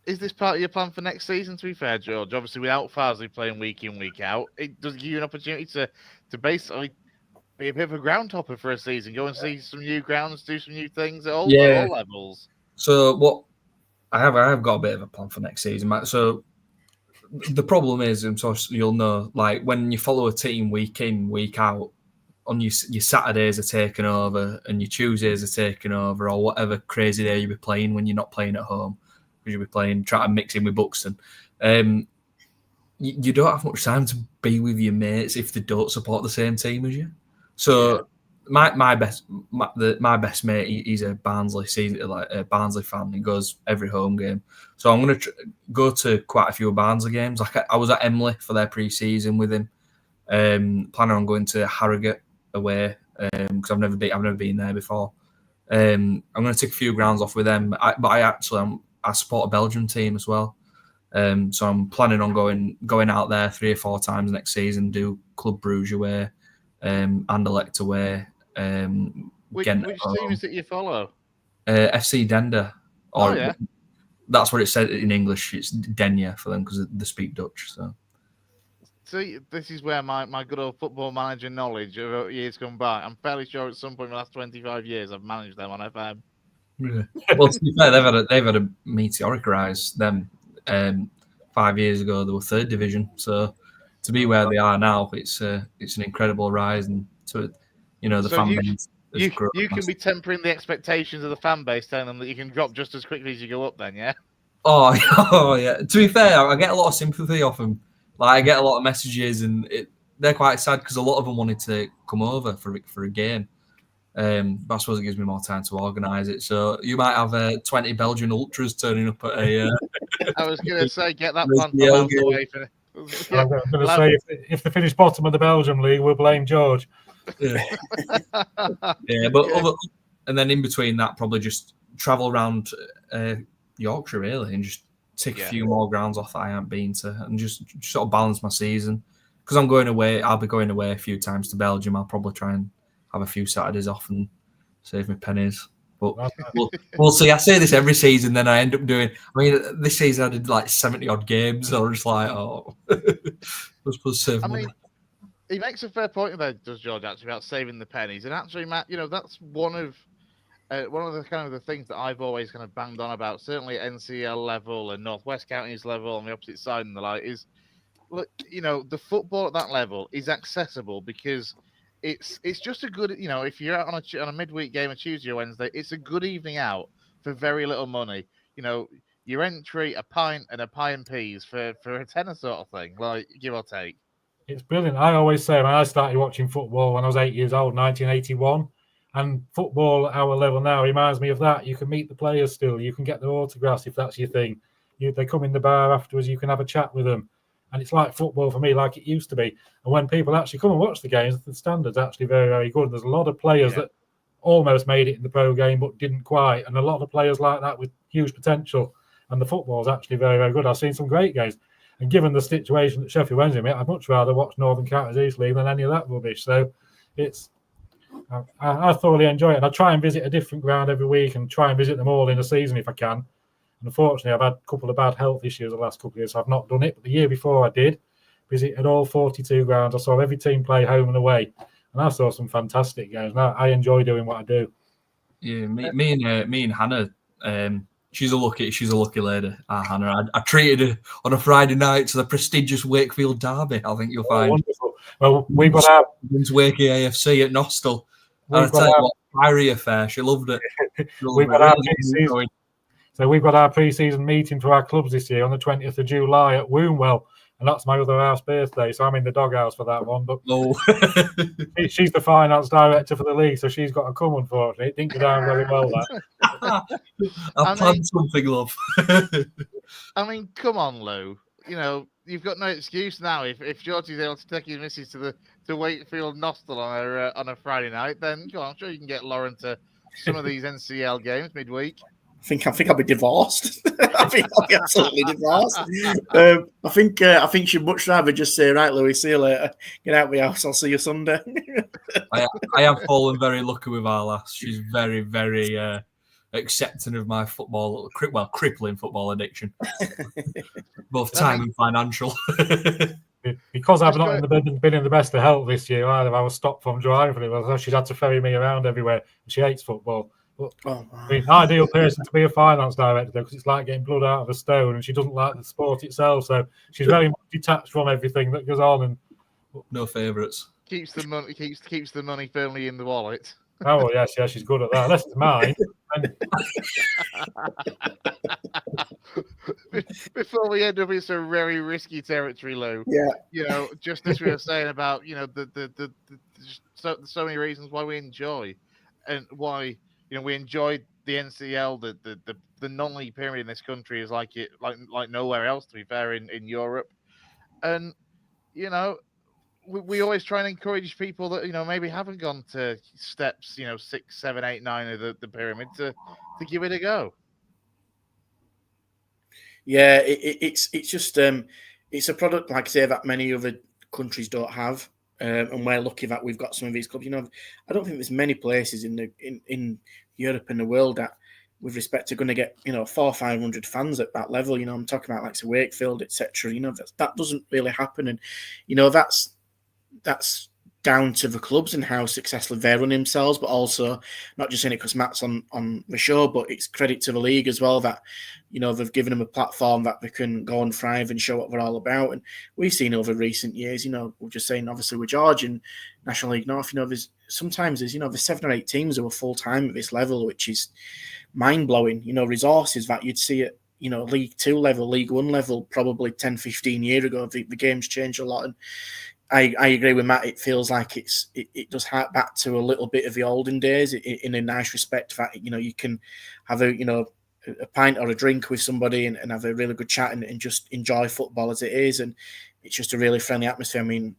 Is this part of your plan for next season, to be fair, George? Obviously, without Farsley playing week in, week out, it does give you an opportunity to basically be a bit of a ground hopper for a season. Go and see some new grounds, do some new things at all levels. So what I have got a bit of a plan for next season, Matt. So the problem is, and so you'll know, like when you follow a team week in, week out, on your Saturdays are taken over and your Tuesdays are taken over, or whatever crazy day you'll be playing when you're not playing at home, because you'll be playing, trying to mix in with Buxton. You don't have much time to be with your mates if they don't support the same team as you. So my best mate, he's a Barnsley Barnsley fan. He goes every home game. So I'm going to go to quite a few Barnsley games. Like I was at Emley for their pre-season with him. Planning on going to Harrogate away because I've never been there before. I'm going to take a few grounds off with them. I support a Belgian team as well. So I'm planning on going out there 3 or 4 times next season. Do Club Brugge away, Anderlecht away. Which team is it you follow? FC Dender. That's what it said in English. It's Denja for them because they speak Dutch. So. See, this is where my good old football manager knowledge of years gone by. I'm fairly sure at some point in the last 25 years I've managed them on FM. Yeah. Well, to be fair, they've had a meteoric rise. Them 5 years ago, they were 3rd division. So to be where they are now, it's an incredible rise, and the fan base. You can be tempering the expectations of the fan base, telling them that you can drop just as quickly as you go up. Then, yeah. Oh yeah. To be fair, I get a lot of sympathy off them. Like I get a lot of messages, and they're quite sad because a lot of them wanted to come over for a game. But I suppose it gives me more time to organise it. So you might have 20 Belgian ultras turning up at a. I was going to say, get that plan out the way for. I'm going to say, if they finish bottom of the Belgium league, we'll blame George. Yeah, and then in between that, probably just travel around Yorkshire really, and just tick a few more grounds off that I haven't been to, and just sort of balance my season. Because I'm going away, I'll be going away a few times to Belgium. I'll probably try and have a few Saturdays off and save me pennies. But we'll see. I say this every season, then I end up doing. I mean, this season I did like 70 odd games. So I'm just like, let's save money. He makes a fair point there, does George, actually, about saving the pennies. And actually, Matt, that's one of the kind of the things that I've always kind of banged on about, certainly at NCEL level and Northwest Counties level on the opposite side and the like, is, look, the football at that level is accessible because it's just a good, if you're out on a midweek game, a Tuesday or Wednesday, it's a good evening out for very little money. Your entry, a pint and a pie and peas for a tenner sort of thing, like give or take. It's brilliant. I always say, I started watching football when I was 8 years old, 1981. And football at our level now reminds me of that. You can meet the players still. You can get their autographs if that's your thing. They come in the bar afterwards, you can have a chat with them. And it's like football for me, like it used to be. And when people actually come and watch the games, the standard's actually very, very good. There's a lot of players that almost made it in the pro game but didn't quite. And a lot of players like that with huge potential. And the football's actually very, very good. I've seen some great games. And given the situation that Sheffield Wednesday made, I'd much rather watch Northern Counties East League than any of that rubbish. So I thoroughly enjoy it. And I try and visit a different ground every week and try and visit them all in a season if I can. And unfortunately, I've had a couple of bad health issues the last couple of years, so I've not done it. But the year before I did, visited all 42 grounds. I saw every team play home and away. And I saw some fantastic games. And I enjoy doing what I do. Yeah, me and Hannah, she's a lucky lady, Hannah. I treated her on a Friday night to the prestigious Wakefield derby. I think you'll find. Wonderful. Well, we've got our Wakey AFC at Nostell. And I tell you what, fiery affair. She loved it. We've got our pre-season meeting for our clubs this year on the 20th of July at Wombwell. And that's my other half's birthday, so I'm in the doghouse for that one. But she's the finance director for the league, so she's got to come, unfortunately. It didn't go down very well, that. I've planned something, love. I mean, come on, Lou. You've got no excuse now. If Georgie's able to take his missus to Wakefield Nostell on a Friday night, then I'm sure you can get Lauren to some of these NCEL games midweek. I think I'll be divorced. I think I'll be absolutely divorced. I think she'd much rather just say, right, Louis, see you later. Get out of my house. I'll see you Sunday. I have fallen very lucky with our lass. She's very, very accepting of my crippling football addiction, both time and financial. Because I've not been in the best of health this year either. I was stopped from driving for it. So she'd had to ferry me around everywhere. She hates football. But, ideal person to be a finance director because it's like getting blood out of a stone, and she doesn't like the sport itself. So she's very much detached from everything that goes on. And no favourites. Keeps the money. Keeps the money firmly in the wallet. Oh yes, she's good at that. Unless it's mine. Before we end up in some very risky territory, Lou. Yeah. Just as we were saying about the so many reasons why we enjoy, and why we enjoyed the NCEL, the non-league period in this country is like nowhere else. To be fair, in Europe, and we always try and encourage people that maybe haven't gone to steps 6, 7, 8, 9 of the pyramid to give it a go. Yeah, it's just it's a product, like I say, that many other countries don't have, and we're lucky that we've got some of these clubs. I don't think there's many places in Europe and the world that, with respect to, going to get 400 or 500 fans at that level. I'm talking about like Wakefield, etc. That doesn't really happen, and that's down to the clubs and how successful they run themselves, but also not just saying it because Matt's on the show, but it's credit to the league as well that they've given them a platform that they can go and thrive and show what they're all about. And we've seen over recent years, we're just saying obviously with George and National League North, there's 7 or 8 teams who are full time at this level, which is mind blowing. Resources that you'd see at League 2 level, League 1 level, probably 10, 15 years ago. The game's changed a lot, and I agree with Matt. It feels like it does hark back to a little bit of the olden days in a nice respect that you can have a pint or a drink with somebody and have a really good chat and just enjoy football as it is, and it's just a really friendly atmosphere. I mean,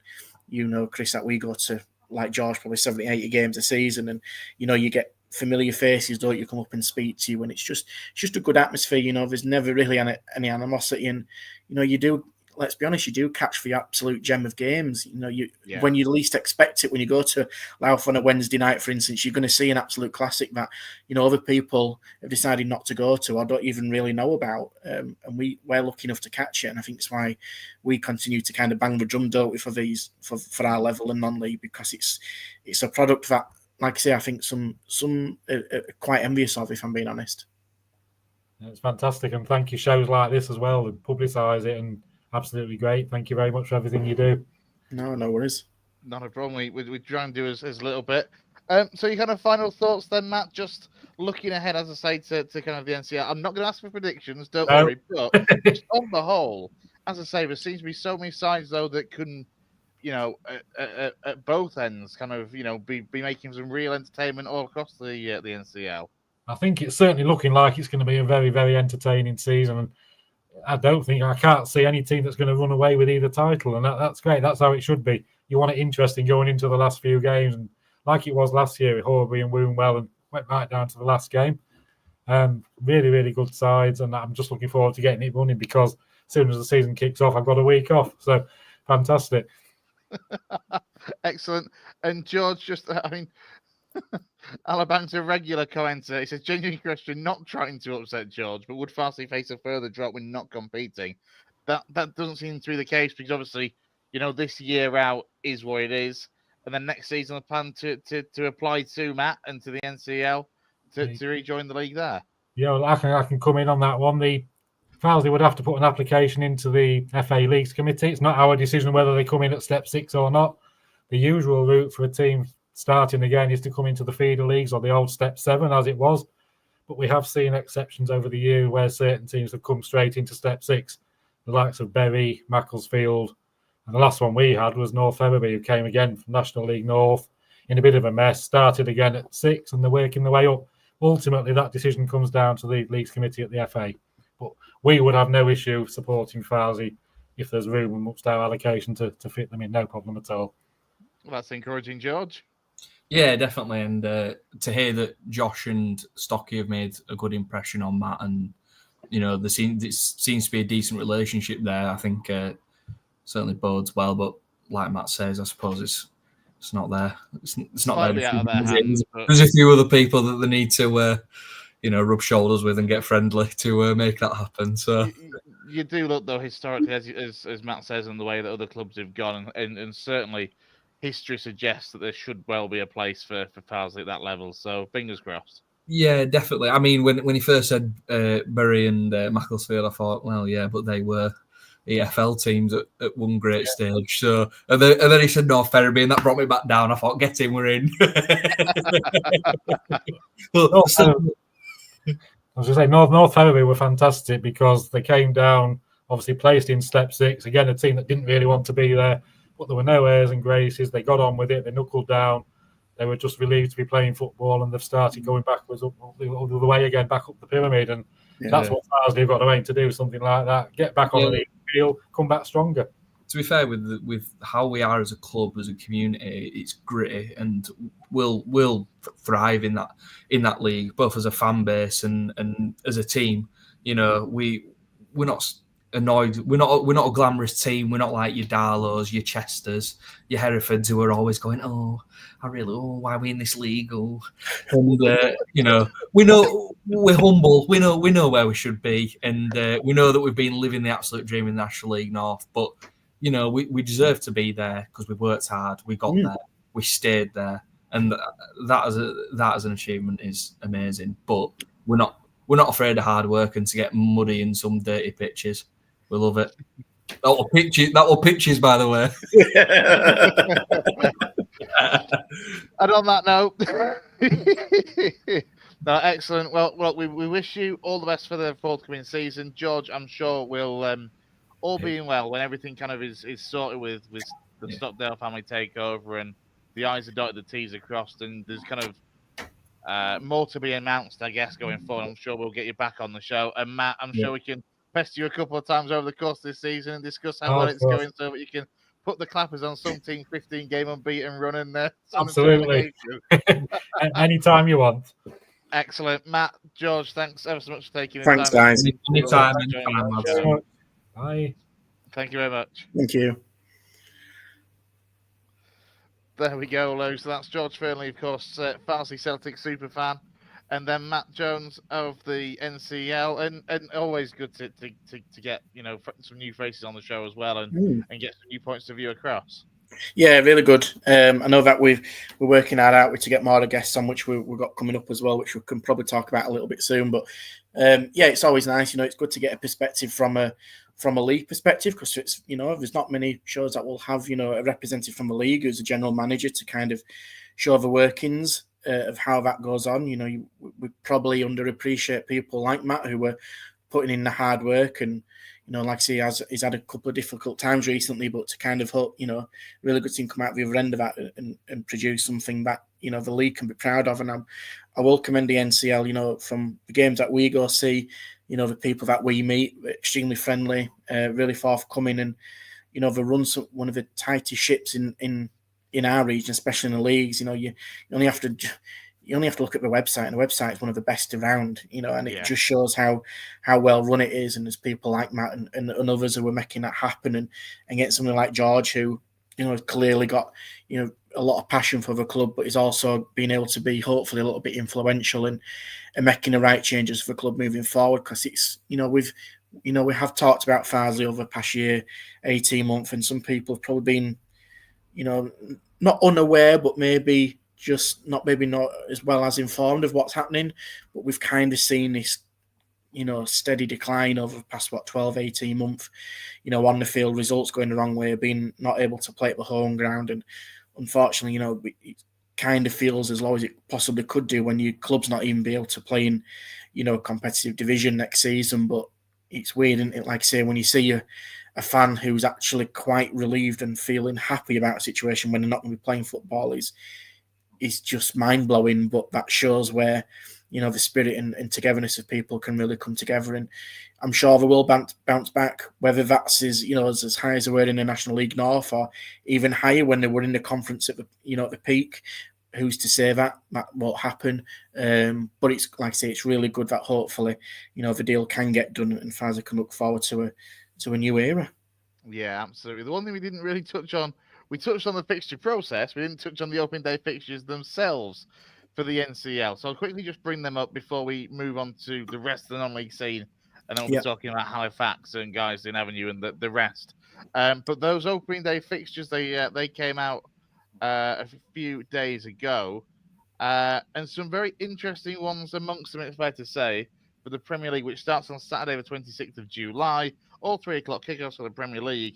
Chris, that we go to, like George, probably 70, 80 games a season, and you get familiar faces, don't you, come up and speak to you, and it's just a good atmosphere. There's never really any animosity, and you do. Let's be honest, you do catch the absolute gem of games. When you least expect it, when you go to Louth on a Wednesday night, for instance, you're going to see an absolute classic that other people have decided not to go to or don't even really know about. And we're lucky enough to catch it, and I think that's why we continue to kind of bang the drum, don't we, for our level and non-league, because it's a product that, like I say, I think some are quite envious of, if I'm being honest. It's fantastic, and thank you, shows like this as well that publicise it, and absolutely great. Thank you very much for everything you do. No worries. Not a problem. We try and do as little bit. So your kind of final thoughts then, Matt, just looking ahead, as I say, to kind of the NCEL. I'm not going to ask for predictions, don't worry, but just on the whole, as I say, there seems to be so many sides, though, that can, at both ends, kind of, be making some real entertainment all across the NCEL. I think it's certainly looking like it's going to be a very, very entertaining season, and I can't see any team that's going to run away with either title, and that's great. That's how it should be. You want it interesting going into the last few games, and like it was last year with Horbury and Woonwell, and went right down to the last game. Really, really good sides, and I'm just looking forward to getting it running, because as soon as the season kicks off, I've got a week off. So fantastic. Excellent. And George, Alabama's a regular commenter. It's a genuine question, not trying to upset George, but would Farsley face a further drop when not competing? That doesn't seem to be the case, because obviously, this year out is what it is, and then next season the plan to apply to Matt and to the NCEL to rejoin the league there. Yeah, well, I can come in on that one. The Farsley would have to put an application into the FA Leagues Committee. It's not our decision whether they come in at step 6 or not. The usual route for a team starting again is to come into the feeder leagues, or the old step 7 as it was, but we have seen exceptions over the year where certain teams have come straight into step 6, the likes of Bury, Macclesfield, and the last one we had was North Ferriby, who came again from National League North in a bit of a mess, started again at 6, and they're working their way up. Ultimately, that decision comes down to the Leagues Committee at the FA, but we would have no issue supporting Farsley if there's room amongst our allocation to fit them in, no problem at all. Well, that's encouraging, George. Yeah, definitely. And to hear that Josh and Stocky have made a good impression on Matt, and there seems to be a decent relationship there, I think certainly bodes well. But like Matt says, I suppose it's not there. It's not there. Out of their hands, There's a few other people that they need to rub shoulders with and get friendly to make that happen. So you do look though historically, as Matt says, in the way that other clubs have gone, and certainly history suggests that there should well be a place for Farsley at that level. So fingers crossed. Yeah, definitely. I mean, when he first said Bury and Macclesfield, I thought, well, yeah, but they were EFL teams at one great stage. So and then he said North Ferriby, and that brought me back down. I thought, get in, we're in. I was going to say North Ferriby were fantastic because they came down, obviously placed in step 6. Again, a team that didn't really want to be there, but there were no airs and graces. They got on with it. They knuckled down. They were just relieved to be playing football, and they've started going backwards up the way again, back up the pyramid. And that's what Farsley have got to aim to do, something like that. Get back on the field, come back stronger. To be fair, with how we are as a club, as a community, it's gritty, and we'll thrive in that league, both as a fan base and as a team. We're not annoyed. We're not a glamorous team. We're not like your Darlows, your Chesters, your Herefords, who are always going, why are we in this league? And we know we're humble. We know where we should be, and we know that we've been living the absolute dream in the National League North. But we deserve to be there because we worked hard. We got there. We stayed there, and that as an achievement is amazing. But we're not afraid of hard work and to get muddy in some dirty pitches. We love it. That were pitches, by the way. And on that note, no, excellent. Well, we wish you all the best for the forthcoming season, George. I'm sure we'll all being well when everything kind of is sorted with the Stockdale family takeover and the I's are dotted, the T's are crossed, and there's kind of more to be announced, I guess, going forward. I'm sure we'll get you back on the show. And Matt, I'm sure we can pester you a couple of times over the course of this season and discuss how well it's going so that you can put the clappers on some team 15-game unbeaten run in there. Absolutely. Anytime you want. Excellent. Matt, George, thanks ever so much for taking the time. Thanks, guys. Anytime. Bye. Thank you very much. Thank you. There we go, Lou. So that's George Fearnley, of course, Farsley Celtic super fan. And then Matt Jones of the NCEL, and always good to get some new faces on the show as well, and get some new points of view across. Yeah, really good. I know that we're working that out to get more guests on, which we've got coming up as well, which we can probably talk about a little bit soon. But it's always nice. It's good to get a perspective from a league perspective, because it's there's not many shows that will have a representative from the league who's a general manager to kind of show the workings of how that goes on. We probably underappreciate people like Matt who were putting in the hard work, and like I say, he's had a couple of difficult times recently, but to kind of hope really good team come out the other end of that and produce something that the league can be proud of. And I will commend the NCL. From the games that we go see, the people that we meet, extremely friendly, really forthcoming, and they run one of the tightest ships in our region, especially in the leagues. You only have to look at the website, and the website is one of the best around. And it just shows how well run it is. And there's people like Matt and others who are making that happen, and get somebody like George who has clearly got a lot of passion for the club, but is also being able to be hopefully a little bit influential and making the right changes for the club moving forward. Because it's we have talked about Farsley over the past year, 18 months, and some people have probably been not unaware, but maybe not as well as informed of what's happening. But we've kind of seen this steady decline over the past 12, 18 months, on the field, results going the wrong way, being not able to play at the home ground. And unfortunately, it kind of feels as low as it possibly could do when your club's not even be able to play in competitive division next season. But it's weird, isn't it? Like I say, when you see a fan who's actually quite relieved and feeling happy about a situation when they're not going to be playing football is just mind-blowing. But that shows where the spirit and togetherness of people can really come together, and I'm sure they will bounce back, whether that's as high as they were in the National League North, or even higher when they were in the conference at the peak. Who's to say that won't happen? But it's like I say, it's really good that hopefully the deal can get done, and Farsley can look forward to a new era. Yeah, absolutely. The one thing we didn't really touch on, we touched on the fixture process. We didn't touch on the open day fixtures themselves. for the NCEL. So I'll quickly just bring them up before we move on to the rest of the non-league scene, and then we'll be talking about Halifax and Guardian Avenue and the rest. But those opening day fixtures, they came out a few days ago, and some very interesting ones amongst them, it's fair to say, for the Premier League, which starts on Saturday, the 26th of July, all 3 o'clock kickoffs for the Premier League.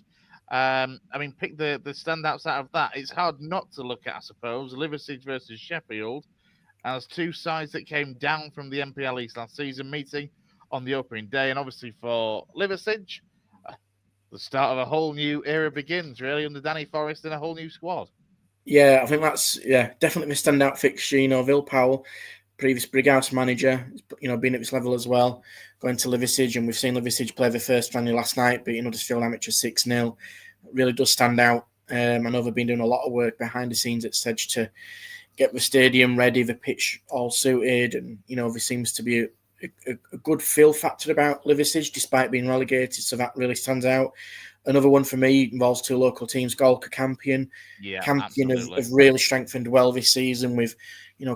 Pick the standouts out of that. It's hard not to look at, I suppose. Liverpool versus Sheffield, as two sides that came down from the MPL East last season, meeting on the opening day. And obviously for Liverpool, the start of a whole new era begins, really, under Danny Forrest and a whole new squad. Yeah, I think that's definitely a standout fixture. Will Powell, previous Brighouse manager, being at this level as well, going to Liverpool, and we've seen Liverpool play the first friendly last night, beating Huddersfield Amateur 6-0. Really does stand out. I know they've been doing a lot of work behind the scenes at Sedge to get the stadium ready, the pitch all suited, and there seems to be a good feel factor about Liverpool despite being relegated, so that really stands out. Another one for me involves 2 local teams, Galka, Campion. Yeah, Campion have really strengthened well this season with,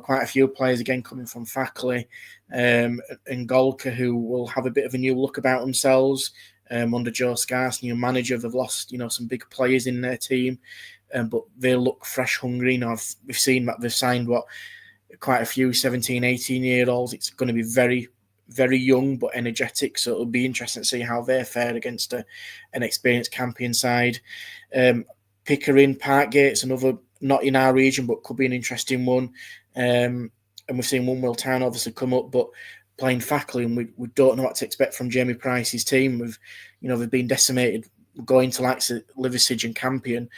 quite a few players again coming from Farsley, and Galka, who will have a bit of a new look about themselves under Joe Scarce, new manager. They've lost, some big players in their team, but they look fresh, hungry. We've seen that they've signed quite a few 17, 18-year-olds. It's going to be very, very young but energetic, so it'll be interesting to see how they're fared against an experienced Campion side. Pickering, Parkgate's another, not in our region, but could be an interesting one. And we've seen Will Town obviously come up, but playing Fackley, and we don't know what to expect from Jamie Price's team. They've been decimated going to likes of Liverpool and Campion.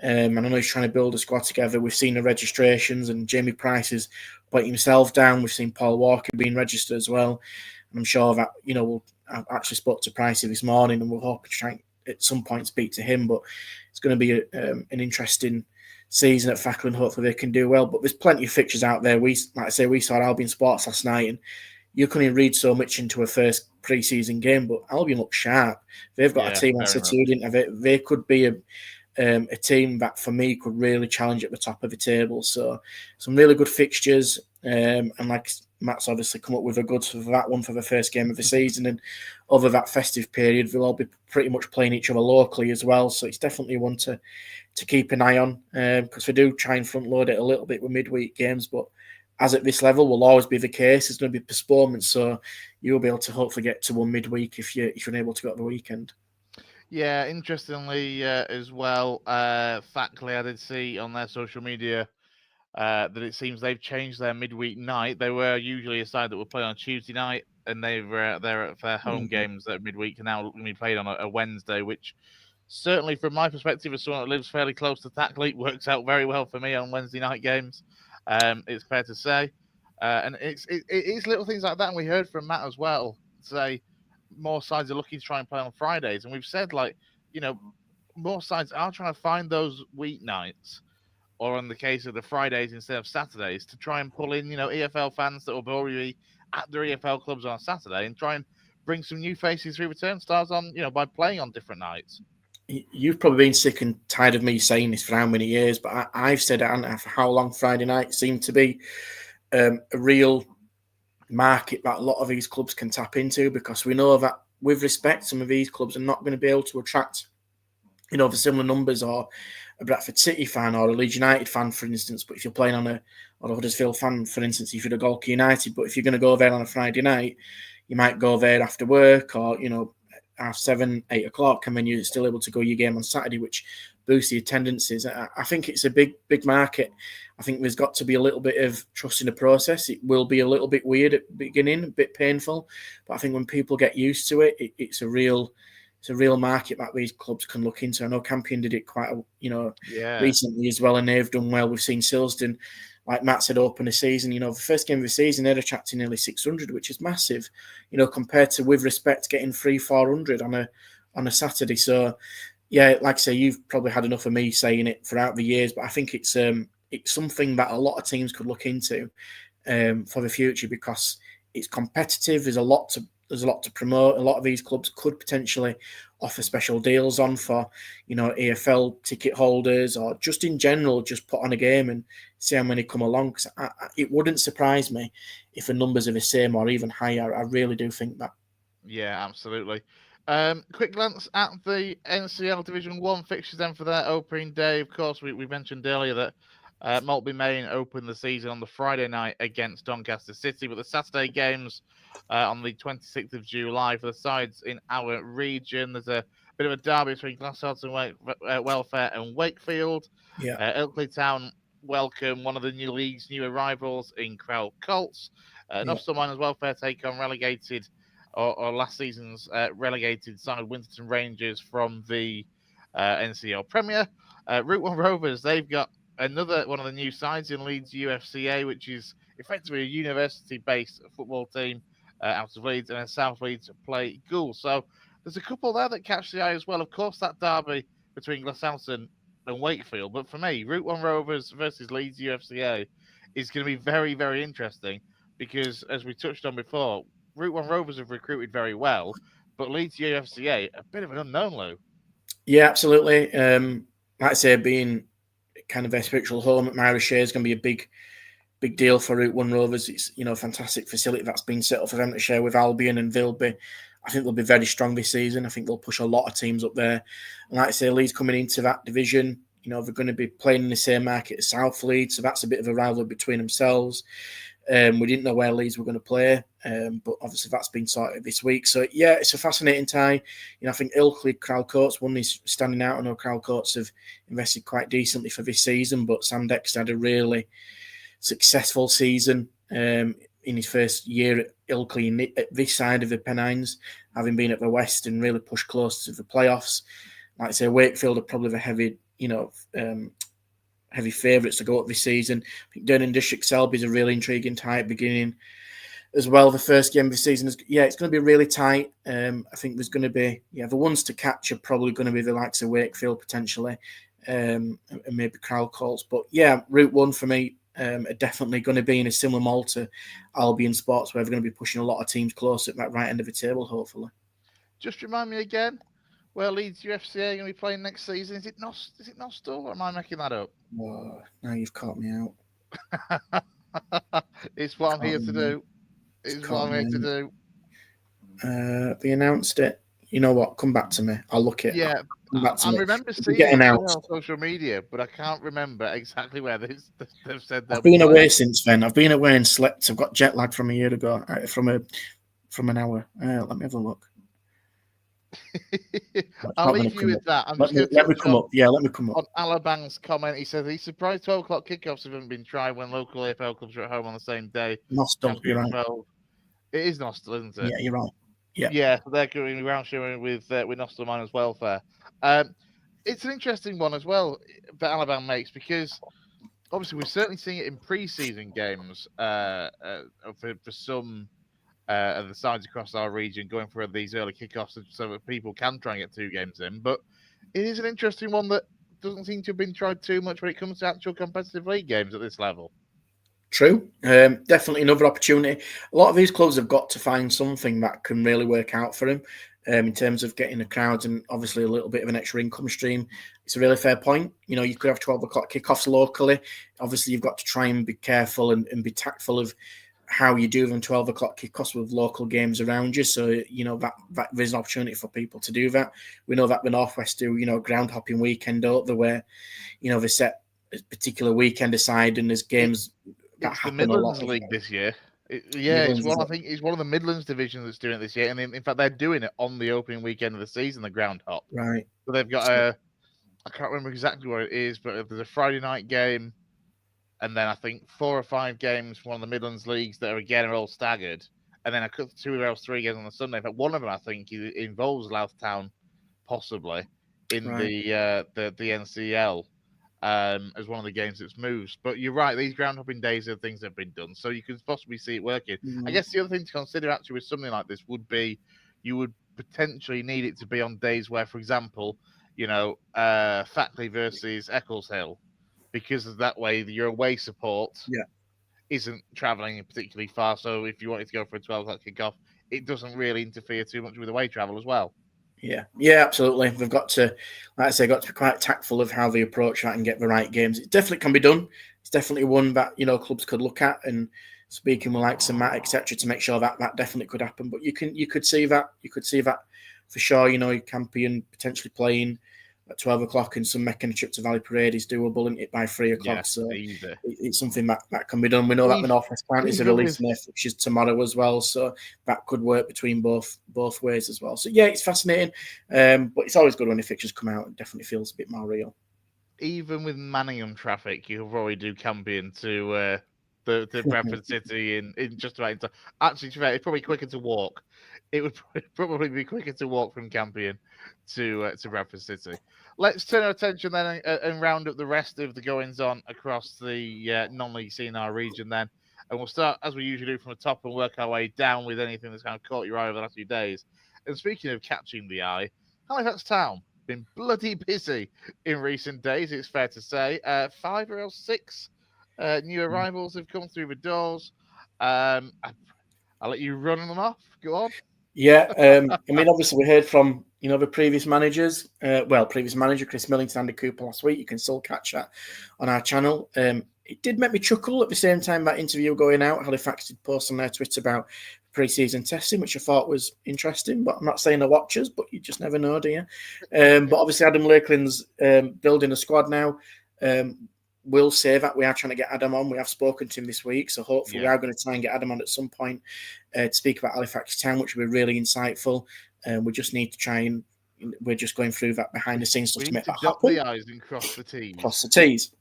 And I know he's trying to build a squad together. We've seen the registrations, and Jamie Price is putting himself down. We've seen Paul Walker being registered as well. And I'm sure that, I've actually spoke to Pricey this morning, and we'll hope to try and at some point speak to him. But it's going to be an interesting season at Fackley, and hopefully they can do well. But there's plenty of fixtures out there. We saw Albion Sports last night, and you couldn't read so much into a first pre-season game, but Albion look sharp. They've got a team attitude. They could be a team that, for me, could really challenge at the top of the table. So some really good fixtures. And like Matt's obviously come up with a good for that one for the first game of the season. And over that festive period, they'll all be pretty much playing each other locally as well. So it's definitely one to keep an eye on, because we do try and front load it a little bit with midweek games. But as at this level will always be the case, there's going to be postponements. So you'll be able to hopefully get to one midweek if you're unable to go at the weekend. Yeah, interestingly as well, Fackley, I did see on their social media that it seems they've changed their midweek night. They were usually a side that would play on Tuesday night, and they're at their home games at midweek, and now going to be played on a Wednesday, which certainly from my perspective as someone that lives fairly close to Tackley, works out very well for me on Wednesday night games. It's fair to say. And it is little things like that, and we heard from Matt as well, say more sides are looking to try and play on Fridays, and we've said, more sides are trying to find those weeknights, or in the case of the Fridays instead of Saturdays, to try and pull in, EFL fans that will already be at their EFL clubs on Saturday, and try and bring some new faces through return stars on, by playing on different nights. You've probably been sick and tired of me saying this for how many years, but I've said it for how long Friday night seemed to be a real market that a lot of these clubs can tap into, because we know that, with respect, some of these clubs are not going to be able to attract, the similar numbers, or a Bradford City fan or a Leeds United fan, for instance. But if you're playing on a Huddersfield fan, for instance, if you're a Galka United, but if you're going to go there on a Friday night, you might go there after work, or 7, 8 o'clock, and then you're still able to go your game on Saturday, which boosts the attendances. I think it's a big market. I think there's got to be a little bit of trust in the process. It will be a little bit weird at the beginning, a bit painful, but I think when people get used to it, it's a real market that these clubs can look into. I know Campion did it quite recently as well, and they've done well. We've seen Silsden, like Matt said, open the season. The first game of the season, they're attracting nearly 600, which is massive, compared to, with respect, getting 300-400 on a Saturday. So, yeah, like I say, you've probably had enough of me saying it throughout the years, but I think it's something that a lot of teams could look into for the future, because it's competitive. There's a lot to promote. A lot of these clubs could potentially offer special deals on for, EFL ticket holders, or just in general, just put on a game and see how many come along. 'Cause it wouldn't surprise me if the numbers are the same or even higher. I really do think that. Yeah, absolutely. Quick glance at the NCEL Division 1 fixtures then for their opening day. Of course, we mentioned earlier that Maltby Main opened the season on the Friday night against Doncaster City, but the Saturday games on the 26th of July for the sides in our region. There's a bit of a derby between Glashelton Welfare and Wakefield. Yeah. Ilkley Town welcome one of the new league's new arrivals in Crowell Colts. Nostell Miners Welfare take on relegated or last season's relegated side Winterton Rangers from the NCEL Premier. Route 1 Rovers, they've got another one of the new sides in Leeds UFCA, which is effectively a university-based football team out of Leeds, and then South Leeds play Gould. So there's a couple there that catch the eye as well. Of course, that derby between Glashelton and Wakefield. But for me, Route 1 Rovers versus Leeds UFCA is going to be very, very interesting because, as we touched on before, Route 1 Rovers have recruited very well, but Leeds UFCA, a bit of an unknown, Lou. Yeah, absolutely. Like I say, being kind of their spiritual home at Myrashire is going to be a big deal for Route 1 Rovers. It's, a fantastic facility that's been set up for them to share with Albion, and I think they'll be very strong this season. I think they'll push a lot of teams up there. And like I say, Leeds coming into that division, they're going to be playing in the same market as South Leeds, so that's a bit of a rivalry between themselves. We didn't know where Leeds were going to play, but obviously that's been sorted this week. So, yeah, it's a fascinating tie. I think Ilkley, Crowell Courts, one is standing out. I know Crowell Courts have invested quite decently for this season, but Sam Dexter had a really successful season in his first year at Ilkley at this side of the Pennines, having been at the West and really pushed close to the playoffs. Like I say, Wakefield are probably the heavy favourites to go up this season. I think Durham District Selby is a really intriguing tie at beginning as well. The first game of the season is, it's going to be really tight. I think there's going to be, the ones to catch are probably going to be the likes of Wakefield potentially, and maybe Crowell Colts. But Route 1 for me are definitely going to be in a similar mold to Albion Sports, where they're going to be pushing a lot of teams close at that right end of the table, hopefully. Just remind me again, where Leeds UFCA are going to be playing next season. Is it Nostell, or am I making that up? Whoa, now you've caught me out. It's what I'm here to do. They announced it. You know what? Come back to me. I'll look it. Yeah, I remember seeing it on social media, but I can't remember exactly where they've said they'll I've been away since then. I've been away and slept. I've got jet lag from a year ago, from an hour. Let me have a look. I'll leave you with that. Let me come up. Let me come up. On Alabang's comment, he says he's surprised 12 o'clock kickoffs haven't been tried when local AFL clubs are at home on the same day. Nostell, you're right. It is Nostell, isn't it? Yeah, you're right. Yeah, so they're going round sharing with Nostell Miners Welfare. It's an interesting one as well that Alabang makes, because obviously we're certainly seeing it in pre-season games for some of the sides across our region going for these early kickoffs so that people can try and get 2 games in. But it is an interesting one that doesn't seem to have been tried too much when it comes to actual competitive league games at this level. True. Definitely another opportunity. A lot of these clubs have got to find something that can really work out for them in terms of getting the crowds and obviously a little bit of an extra income stream. It's a really fair point. You could have 12 o'clock kickoffs locally. Obviously, you've got to try and be careful and be tactful of how you do them 12 o'clock kickoffs with local games around you. So, that there's an opportunity for people to do that. We know that the Northwest do, ground hopping weekend out there where, they set a particular weekend aside and there's games that happen the Midlands a lot League this year. It's one. I think it's one of the Midlands divisions that's doing it this year, and in fact, they're doing it on the opening weekend of the season, the ground hop. Right. So they've got I can't remember exactly where it is, but there's a Friday night game, and then I think 4 or 5 games from one of the Midlands leagues that are all staggered, and then 2 or 3 games on the Sunday. In fact, one of them I think involves Louthtown, possibly in the NCEL. As one of the games that's moves. But you're right, these ground hopping days are things that have been done, so you can possibly see it working. I guess the other thing to consider actually with something like this would be you would potentially need it to be on days where, for example, Fackley versus Eccleshill, because of that way your away support isn't travelling particularly far. So if you wanted to go for a 12 o'clock kickoff, it doesn't really interfere too much with away travel as well. Yeah, absolutely. They've got to, like I say, be quite tactful of how they approach that and get the right games. It definitely can be done. it's definitely one that clubs could look at, and speaking with like Matt, etc., to make sure that definitely could happen. But you could see that for sure. Campion potentially playing at 12 o'clock and some making a trip to Valley Parade is doable, and it by 3 o'clock. Yeah, so easy. it's something that can be done. We know that the North West Counties are releasing their fixtures tomorrow as well, so that could work between both ways as well. So yeah, it's fascinating, but it's always good when the fixtures come out. It definitely feels a bit more real. Even with Manningham traffic, you could probably do Campion to Bradford City in just about in time. Actually, it's probably quicker to walk. It would probably be quicker to walk from Campion to Bradford City. Let's turn our attention then and round up the rest of the goings on across the non-league scene in our region then. And we'll start, as we usually do, from the top and work our way down with anything that's kind of caught your eye over the last few days. And speaking of catching the eye, Halifax Town been bloody busy in recent days, it's fair to say. 5 or 6 new arrivals have come through the doors. I'll let you run them off. Go on. Yeah, I mean, obviously we heard from the previous managers. Previous manager Chris Millington, Andy Cooper last week. You can still catch that on our channel. It did make me chuckle at the same time that interview going out. Halifax did post on their Twitter about pre-season testing, which I thought was interesting. But I'm not saying the watchers, but you just never know, do you? But obviously Adam Lakeland's building a squad now. We'll say that we are trying to get Adam on. We have spoken to him this week, so hopefully we are going to try and get Adam on at some point to speak about Halifax Town, which will be really insightful. We just need to try and we're just going through that behind the scenes stuff to make that happen. The I's and cross the T's. Cross the T's.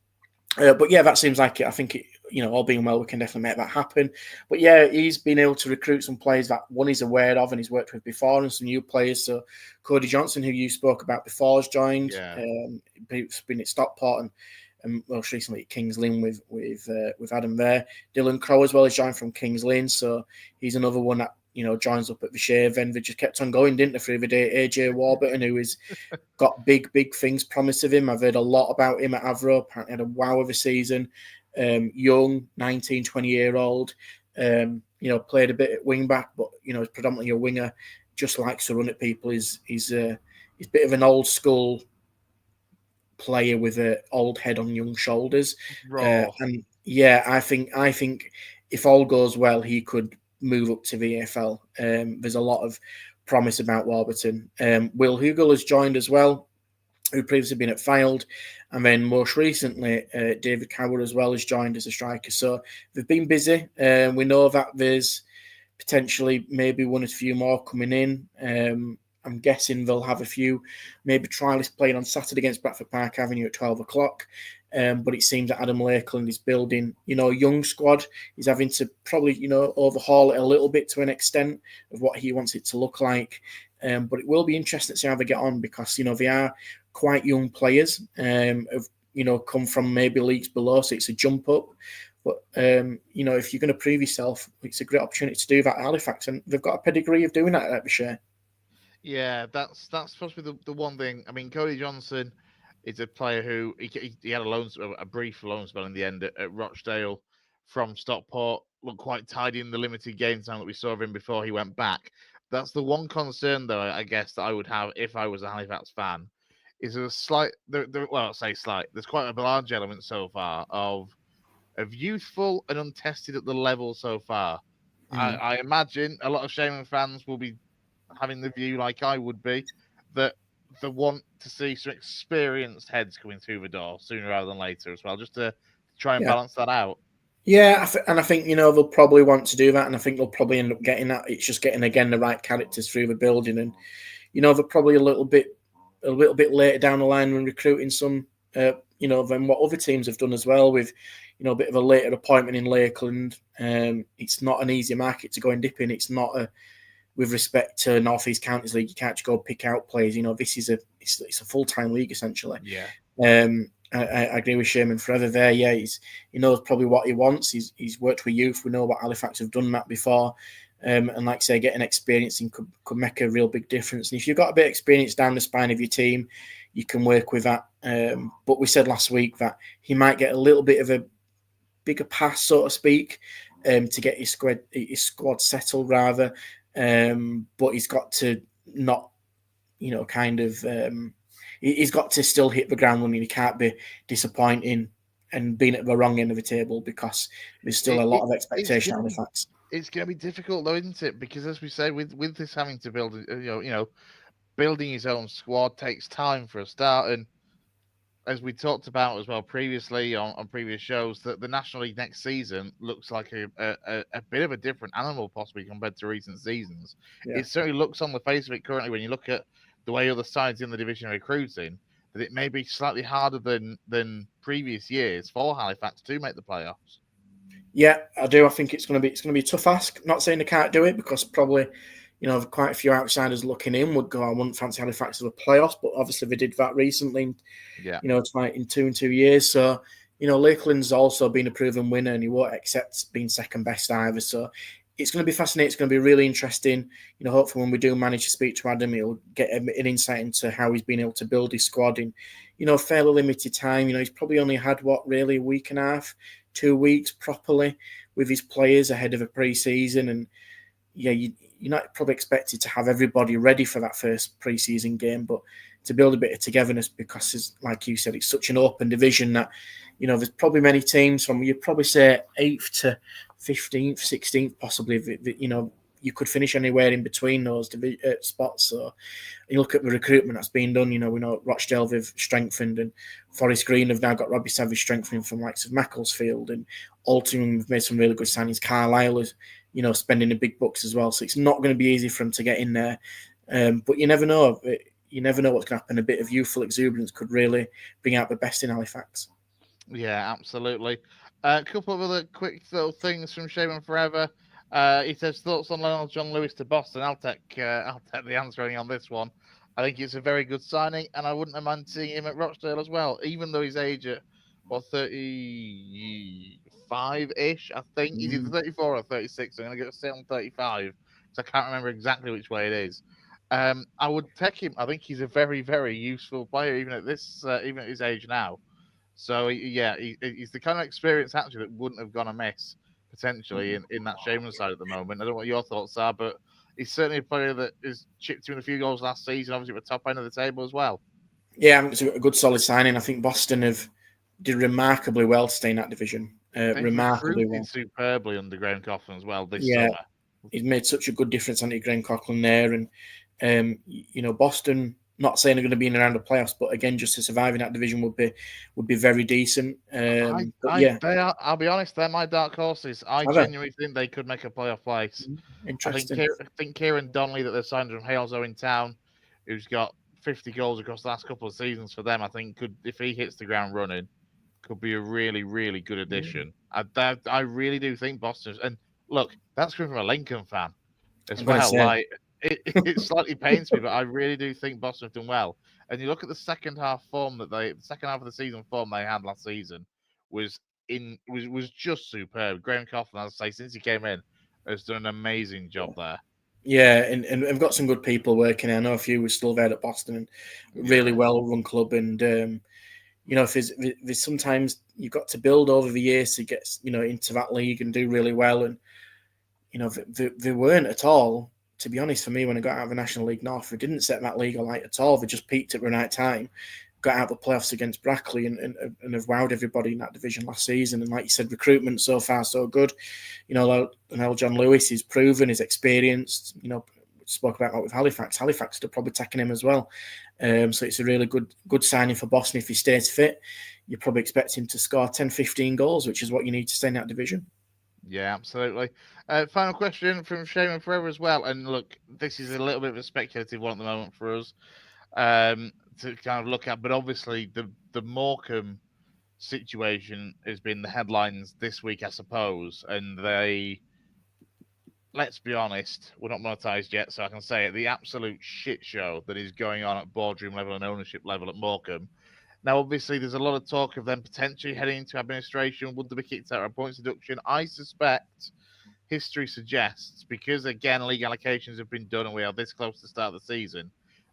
But yeah, that seems like it. I think all being well, we can definitely make that happen. But yeah, he's been able to recruit some players that one he's aware of and he's worked with before, and some new players. So Cody Johnson, who you spoke about before, has joined. He's been at Stockport and most recently at Kings Lynn with Adam there. Dylan Crow as well has joined from Kings Lynn, so he's another one that joins up at the Shave. And they just kept on going, didn't they, through the day? AJ Warburton, who has got big things promised of him. I've heard a lot about him at Avro. Apparently had a wow of a season. Young, 19, 20-year-old. Played a bit at wing back, but is predominantly a winger. Just likes to run at people. He's a bit of an old school player with an old head on young shoulders. And yeah, I think if all goes well, he could move up to the AFL. There's a lot of promise about Warburton. Will Hugel has joined as well, who previously been at Fylde, and then most recently David Cower as well has joined as a striker. So they've been busy. We know that there's potentially maybe one or few more coming in. I'm guessing they'll have a few maybe trialists playing on Saturday against Bradford Park Avenue at 12 o'clock. But it seems that Adam Lakeland is building, a young squad. He's having to probably, overhaul it a little bit to an extent of what he wants it to look like. But it will be interesting to see how they get on because, they are quite young players, have, come from maybe leagues below, so it's a jump up. But, if you're going to prove yourself, it's a great opportunity to do that at Halifax, and they've got a pedigree of doing that at Derbyshire. Yeah, that's supposed to be the one thing. I mean, Cody Johnson is a player who he had a brief loan spell in the end at Rochdale from Stockport. Looked quite tidy in the limited game time that we saw of him before he went back. That's the one concern, though, I guess, that I would have if I was a Halifax fan. Is a slight, I'll say slight. There's quite a large element so far of youthful and untested at the level so far. I imagine a lot of Shaman fans will be having the view, like I would be, that they want to see some experienced heads coming through the door sooner rather than later as well, just to try and balance that out. Yeah, I think they'll probably want to do that, and I think they'll probably end up getting that. It's just getting again the right characters through the building, and they're probably a little bit later down the line when recruiting some, than what other teams have done as well with, a bit of a later appointment in Lakeland. It's not an easy market to go and dip in. It's not with respect to North East Counties League, you can't just go pick out players. This is it's a full-time league essentially. Yeah. I agree with Sherman forever there. Yeah, he knows probably what he wants. He's worked with youth. We know what Halifax have done that before. And like I say, getting experience in could make a real big difference. And if you've got a bit of experience down the spine of your team, you can work with that. But we said last week that he might get a little bit of a bigger pass, so to speak, to get his squad settled rather. But he's got to not, he's got to still hit the ground running. He can't be disappointing and being at the wrong end of the table because there's still a lot of expectation on Halifax. It's going to be difficult, though, isn't it? Because as we say, with this having to build, building his own squad takes time for a start, and as we talked about as well previously on previous shows, that the National League next season looks like a bit of a different animal, possibly compared to recent seasons. Yeah. It certainly looks on the face of it currently, when you look at the way other sides in the division are recruiting, that it may be slightly harder than previous years for Halifax to make the playoffs. Yeah, I do. I think it's going to be a tough ask. Not saying they can't do it, because probably, quite a few outsiders looking in would go, I wouldn't fancy Halifax as a playoffs, but obviously they did that recently. Yeah. It's like in 2 years. So, Lakeland's also been a proven winner, and he won't accept being second best either. So it's going to be fascinating. It's going to be really interesting. Hopefully when we do manage to speak to Adam, he'll get an insight into how he's been able to build his squad in, fairly limited time. He's probably only had a week and a half, 2 weeks properly with his players ahead of a pre-season. And yeah, you're not probably expected to have everybody ready for that first pre-season game, but to build a bit of togetherness, because like you said, it's such an open division that, there's probably many teams from, you'd probably say 8th to 15th, 16th, possibly, you could finish anywhere in between those spots. So you look at the recruitment that's been done, we know Rochdale have strengthened, and Forest Green have now got Robbie Savage strengthening from likes of Macclesfield, and Alton have made some really good signings. Carlisle is, spending the big bucks as well. So it's not going to be easy for them to get in there. But you never know. You never know what's going to happen. A bit of youthful exuberance could really bring out the best in Halifax. Yeah, absolutely. A couple of other quick little things from Shaman Forever. He says, thoughts on Lionel John Lewis to Boston. I'll take the answering on this one. I think it's a very good signing, and I wouldn't mind seeing him at Rochdale as well, even though his age at 35-ish, I think. He's either 34 or 36. So I'm going to say on 35, because I can't remember exactly which way it is. I would take him. I think he's a very, very useful player, even at his age now. So yeah, he's the kind of experience actually that wouldn't have gone amiss potentially in that Shaman side at the moment. I don't know what your thoughts are, but he's certainly a player that has chipped in a few goals last season, obviously at the top end of the table as well. Yeah, it's a good solid signing. I think Boston did remarkably well to stay in that division. Remarkably well. Superbly under Graham Coughlin as well this summer. He's made such a good difference under Graham Coughlin there, and Boston. Not saying they're going to be in and around the playoffs, but again, just to survive in that division would be very decent. I'll be honest, they're my dark horses. I genuinely think they could make a playoff place. Interesting. I think Kieran Donnelly that they've signed from Halesoe in town, who's got 50 goals across the last couple of seasons for them, I think could, if he hits the ground running, could be a really, really good addition. I really do think Boston. And look, that's coming from a Lincoln fan as well. Like it slightly pains me, but I really do think Boston have done well. And you look at the second half of the season form they had last season was just superb. Graham Coughlin, as I say, since he came in, has done an amazing job there. Yeah, and we've got some good people working. I know a few were still there at Boston, and really well run club. And if there's sometimes you've got to build over the years to get into that league and do really well. And they weren't at all. To be honest, for me, when I got out of the National League North, we didn't set that league alight at all. They just peaked at the right time, got out of the playoffs against Brackley, and have wowed everybody in that division last season. And like you said, recruitment so far so good. Lionel John Lewis is proven, is experienced. We spoke about that with Halifax. Halifax are probably taking him as well. So it's a really good signing for Boston. If he stays fit, you're probably expecting him to score 10, 15 goals, which is what you need to stay in that division. Yeah, absolutely. Final question from Shaman Forever as well. And look, this is a little bit of a speculative one at the moment for us to kind of look at. But obviously, the Morecambe situation has been the headlines this week, I suppose. And let's be honest, we're not monetized yet, so I can say it. The absolute shit show that is going on at boardroom level and ownership level at Morecambe. Now, obviously, there's a lot of talk of them potentially heading into administration. Would they be kicked out of points deduction? I suspect history suggests, because, again, league allocations have been done and we are this close to the start of the season,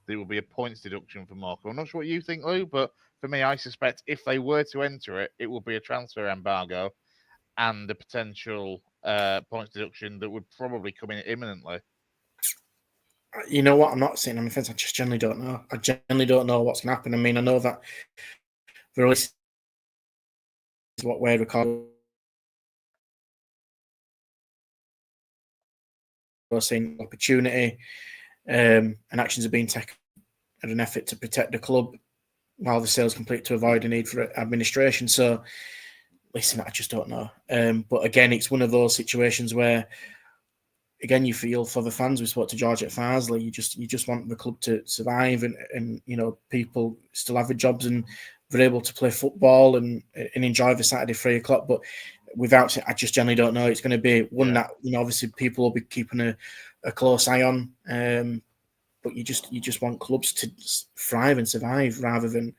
there will be a points deduction for Morecambe. I'm not sure what you think, Lou, but for me, I suspect if they were to enter it, it will be a transfer embargo and a potential points deduction that would probably come in imminently. You know what? I'm not sitting on the fence. I just generally don't know. I generally don't know what's going to happen. I mean, I know that the release what we're recording. Seeing opportunity and actions are being taken in an effort to protect the club while the sale's complete to avoid a need for administration. So, listen, I just don't know. But again, it's one of those situations where, again, you feel for the fans. We spoke to George at Farsley. You just want the club to survive and people still have their jobs and they're able to play football and enjoy the Saturday 3 o'clock. But without it, I just generally don't know. It's going to be one that obviously people will be keeping a close eye on. But you just want clubs to thrive and survive rather than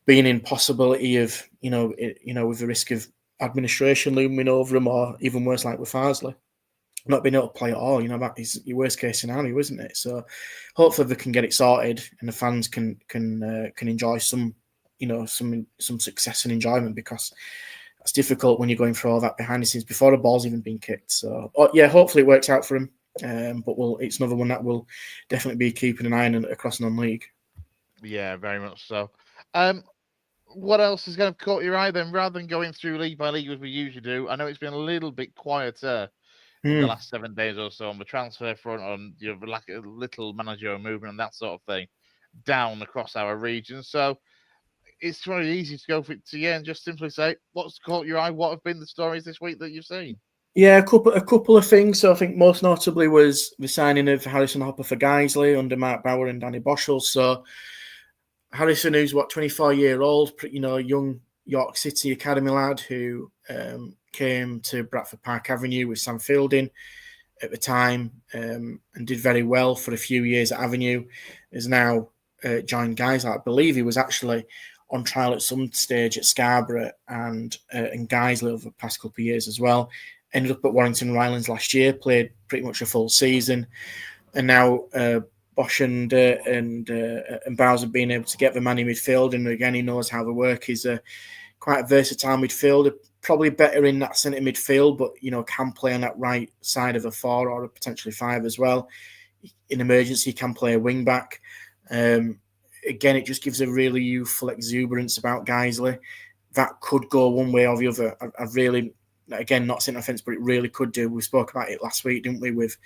being in possibility of with the risk of administration looming over them, or even worse, like with Farsley, not being able to play at all. That is your worst case scenario, isn't it? So hopefully they can get it sorted and the fans can enjoy some success and enjoyment, because it's difficult when you're going through all that behind the scenes before the ball's even been kicked. So hopefully it works out for him. But it's another one that we'll definitely be keeping an eye on across non-league. Yeah, very much so. What else is going to caught your eye then, rather than going through league by league as we usually do? I know it's been a little bit quieter in the last 7 days or so on the transfer front, on like a little managerial movement and that sort of thing down across our region. So it's very easy to go to and just simply say, what's caught your eye? What have been the stories this week that you've seen? Yeah, a couple of things. So I think most notably was the signing of Harrison Hopper for Guiseley under Mark Bauer and Danny Boschel. So Harrison, who's 24-year-old, young York City Academy lad who came to Bradford Park Avenue with Sam Fielding at the time and did very well for a few years at Avenue, is now joined Guiseley. I believe he was actually on trial at some stage at Scarborough and Guiseley over the past couple of years as well. Ended up at Warrington Rylands last year, played pretty much a full season, and now Bosch and Bowser being able to get the man in midfield, and again he knows how the work is. Quite a versatile midfielder, probably better in that centre midfield, but can play on that right side of a 4 or a potentially 5 as well. In emergency, he can play a wing back. Again, it just gives a really youthful exuberance about Guiseley that could go one way or the other. I really. Again, not saying offence, but it really could do. We spoke about it last week, didn't we, with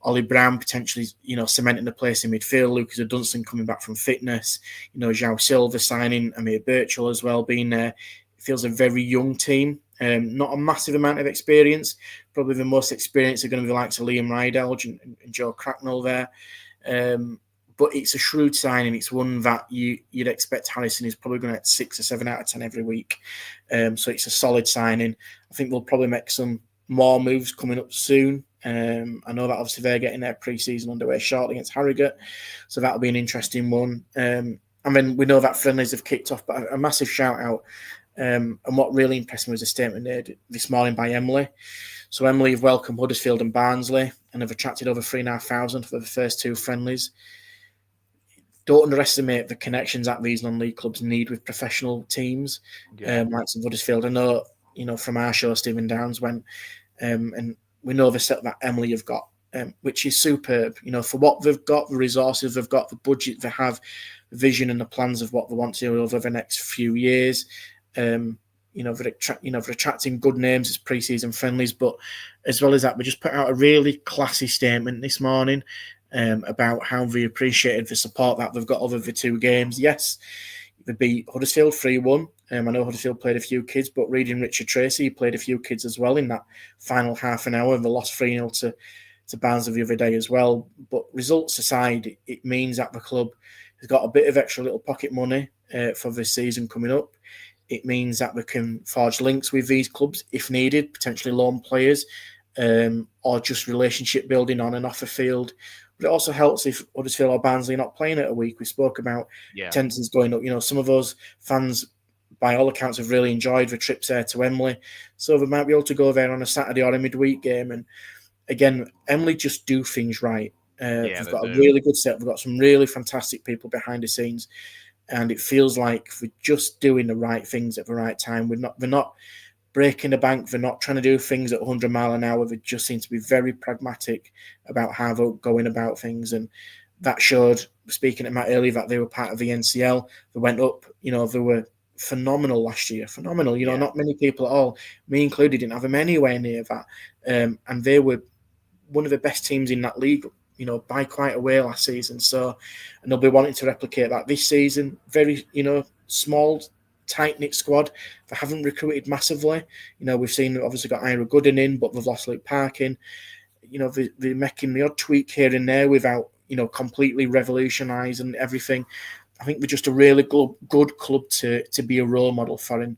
Ollie Brown potentially, cementing a place in midfield, Lucas Dunstan coming back from fitness, João Silva signing, Amir Birchall as well being there. It feels a very young team, not a massive amount of experience. Probably the most experienced are going to be the likes of Liam Rydell and Joe Cracknell there. But it's a shrewd signing. It's one that you'd expect Harrison is probably going to get 6 or 7 out of 10 every week. So it's a solid signing. I think they'll probably make some more moves coming up soon. I know that obviously they're getting their pre-season underway shortly against Harrogate. So that'll be an interesting one. And then we know that friendlies have kicked off, but a massive shout out. And what really impressed me was a statement made this morning by Emily. So Emily have welcomed Huddersfield and Barnsley and have attracted over 3,500 for the first 2 friendlies. Don't underestimate the connections that these non-league clubs need with professional teams, like some Huddersfield. I know, from our show, Stephen Downs went, and we know the set that Emily have got, which is superb. For what they've got, the resources they've got, the budget they have, the vision and the plans of what they want to do over the next few years. They're attracting good names as pre-season friendlies, but as well as that, we just put out a really classy statement this morning. About how they appreciated the support that they've got over the 2 games. Yes, they beat Huddersfield 3-1. I know Huddersfield played a few kids, but reading Richard Tracy, he played a few kids as well in that final half an hour, and they lost 3-0 to Barnsley the other day as well. But results aside, it means that the club has got a bit of extra little pocket money for the season coming up. It means that they can forge links with these clubs if needed, potentially loan players, or just relationship building on and off the field. But it also helps if Huddersfield or Barnsley are not playing it a week. We spoke about attendance going up. Some of those fans, by all accounts, have really enjoyed the trips there to Emily. So they might be able to go there on a Saturday or a midweek game. And again, Emily just do things right. They've got a really good set. We've got some really fantastic people behind the scenes. And it feels like we're just doing the right things at the right time. They're not breaking the bank. They're not trying to do things at 100 mile an hour. They just seem to be very pragmatic about how they're going about things. And that showed, speaking to Matt earlier, that they were part of the NCEL. They went up, they were phenomenal last year. Phenomenal. You know, Yeah. not many people at all, me included, didn't have them anywhere near that. And they were one of the best teams in that league, you know, by quite a way last season. So, and they'll be wanting to replicate that this season. Very, you know, small, tight-knit squad. They haven't recruited massively. You know, we've seen, obviously got Ira Gooden in, but they've lost Luke Parkin. You know, they're making the odd tweak here and there without, you know, completely revolutionising everything. I think they're just a really good club to be a role model for. And,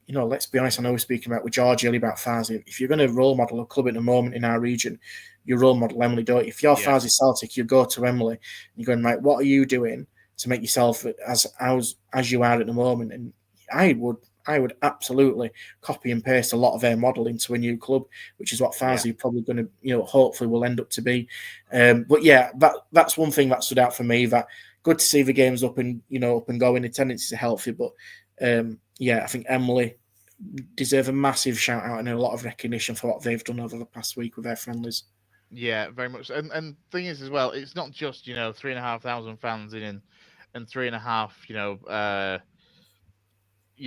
you know, let's be honest, I know we're speaking about with George earlier about Farsley. If you're going to role model a club at the moment in our region, you role model Emily, don't you? If you're Farsley Celtic, you go to Emily and you're going, right, what are you doing to make yourself as you are at the moment? And I would absolutely copy and paste a lot of their model into a new club, which is what Farsley are probably going to, you know, hopefully will end up to be. But yeah, that's one thing that stood out for me. That good to see the games up and going. Attendances are healthy, but I think Emily deserve a massive shout out and a lot of recognition for what they've done over the past week with their friendlies. Yeah, very much. And thing is as well, it's not just 3,500 fans in and 3.5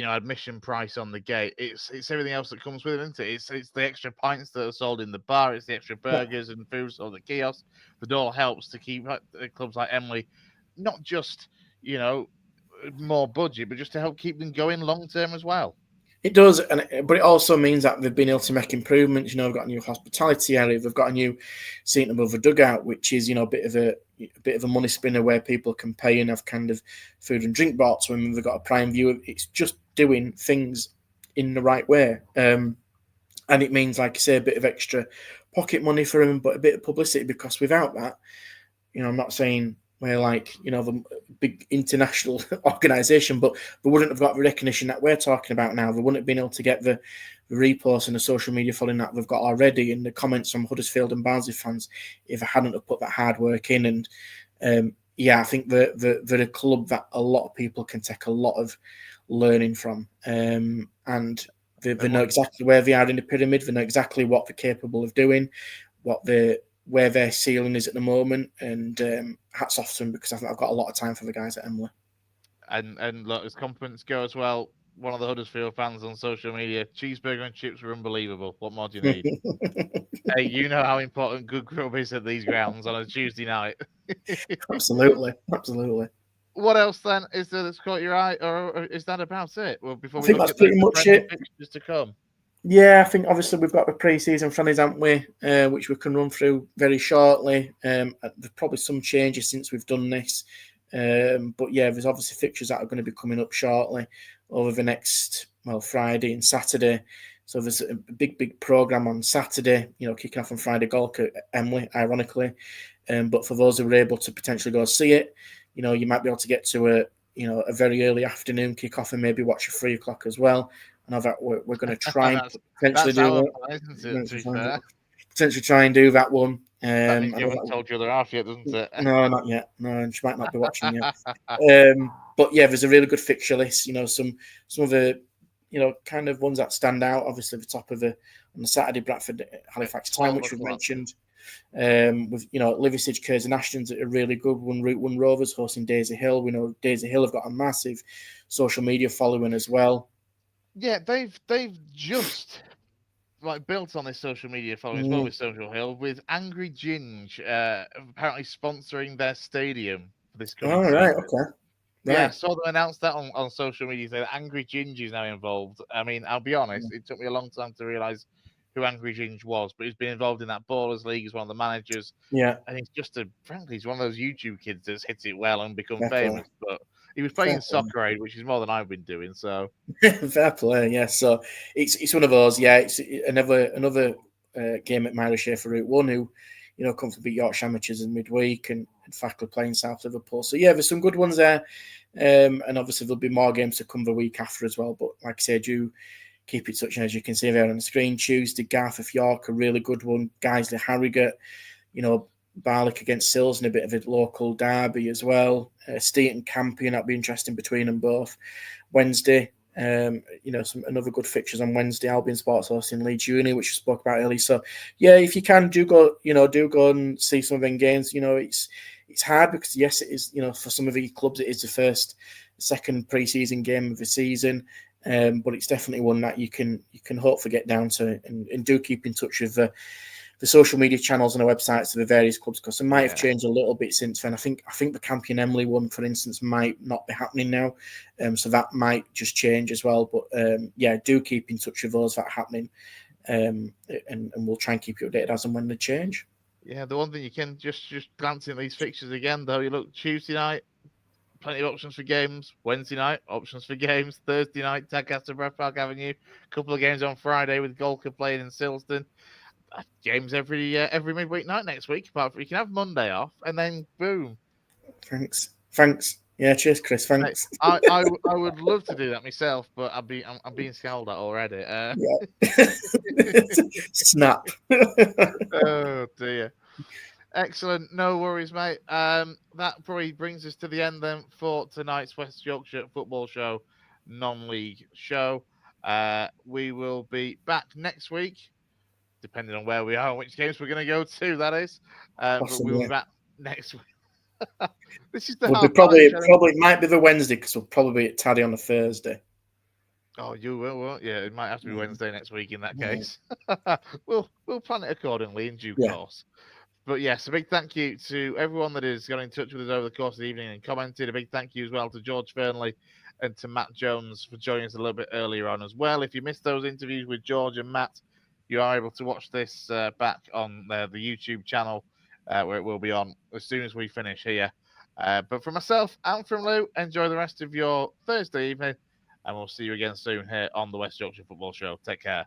admission price on the gate. It's everything else that comes with it, isn't it? It's the extra pints that are sold in the bar. It's the extra burgers and food sold at the kiosk. That all helps to keep clubs like Emily not just more budget, but just to help keep them going long term as well. It does, but it also means that they've been able to make improvements. You know, they've got a new hospitality area. They've got a new seat above a dugout, which is a bit of a money spinner where people can pay and have kind of food and drink brought to them. They've got a prime view. It's just doing things in the right way, and it means, like I say, a bit of extra pocket money for them, but a bit of publicity. Because without that, I'm not saying we're like, the big international organisation, but they wouldn't have got the recognition that we're talking about now. They wouldn't have been able to get the reposts and the social media following that they've got already, and the comments from Huddersfield and Barnsley fans if they hadn't have put that hard work in. And I think they're a club that a lot of people can take a lot of learning from. And they know exactly where they are in the pyramid. They know exactly what they're capable of doing, where their ceiling is at the moment, and hats off to them, because I think I've got a lot of time for the guys at Emily. And look, as compliments go as well, one of the Huddersfield fans on social media, cheeseburger and chips were unbelievable. What more do you need? Hey, you know how important good grub is at these grounds on a Tuesday night. Absolutely. What else then is there that's caught your eye, or is that about it? Well, before we think look that's at pretty much it. Fixtures to come. Yeah, I think obviously we've got the pre-season friendlies, haven't we? Which we can run through very shortly. There's probably some changes since we've done this. But yeah, there's obviously fixtures that are going to be coming up shortly over the next, Friday and Saturday. So there's a big programme on Saturday, kicking off on Friday, Golk at Emily, ironically. But for those who are able to potentially go see it, you might be able to get to a very early afternoon kick-off and maybe watch at 3 o'clock as well. I know that we're going to try and potentially do that. Potentially try and do that one. That means you haven't told your other half yet, doesn't it? No, not yet. No, and she might not be watching yet. But yeah, there's a really good fixture list. Some of the kind of ones that stand out. Obviously, the top of on the Saturday, Bradford, Halifax Town, which we've mentioned. With Liversidge, Cairns and Ashton's a really good one. Route 1 Rovers hosting Daisy Hill. We know Daisy Hill have got a massive social media following as well. Yeah, they've just built on this social media following as well with Social Hill, with Angry Ginge apparently sponsoring their stadium for this coming season. Right, okay. Right. Yeah, I saw them announce that on social media, say that Angry Ginge is now involved. I mean, I'll be honest, it took me a long time to realise who Angry Ginge was, but he's been involved in that Ballers League as one of the managers. Yeah. And he's just he's one of those YouTube kids that's hit it well and become famous. But he was playing Soccer Aid, which is more than I've been doing. So fair play, yeah. So it's one of those, yeah. It's another game at Myrishire for Route 1, who come to beat Yorkshire amateurs in midweek, and Fackley playing South Liverpool. So yeah, there's some good ones there, and obviously there'll be more games to come the week after as well. But like I said, do keep it touching, as you can see there on the screen. Tuesday, Garforth York, a really good one. Guiseley Harrogate, Barlick against Sills, and a bit of a local derby as well. Steeton Campion, that'll be interesting between them both. Wednesday, another good fixtures on Wednesday. Albion Sports hosting Leeds Uni, which we spoke about earlier. So yeah, if you can, do go and see some of them games. It's hard because yes, it is. For some of the clubs, it is the first second pre-season game of the season. But it's definitely one that you can hopefully get down to, and do keep in touch with the social media channels and the websites of the various clubs, because they might have changed a little bit since then. I think the Campion Emily one, for instance, might not be happening now, so that might just change as well. But do keep in touch with those that are happening, and we'll try and keep you updated as and when they change. Yeah, the one thing you can just glancing at these fixtures again, though, you look Tuesday night, plenty of options for games. Wednesday night, options for games. Thursday night, Tadcaster Breath Park Avenue. A couple of games on Friday with Golka playing in Silston. Games every midweek night next week. Apart from you can have Monday off, and then boom. Thanks. Yeah, cheers, Chris. Thanks. I would love to do that myself, but I'm being scowled at already. Snap. Oh dear. Excellent. No worries, mate. That probably brings us to the end then for tonight's West Yorkshire Football Show non-league show. We will be back next week, depending on where we are and which games we're going to go to, that is. But we'll be back next week. This is the probably might be the Wednesday, because we'll probably be at Taddy on a Thursday. Oh, you will, won't you? It might have to be Wednesday next week in that case. We'll plan it accordingly in due course. But yes, a big thank you to everyone that has got in touch with us over the course of the evening and commented. A big thank you as well to George Fearnley and to Matt Jones for joining us a little bit earlier on as well. If you missed those interviews with George and Matt, you are able to watch this back on the YouTube channel, where it will be on as soon as we finish here. But from myself and from Lou, enjoy the rest of your Thursday evening, and we'll see you again soon here on the West Yorkshire Football Show. Take care.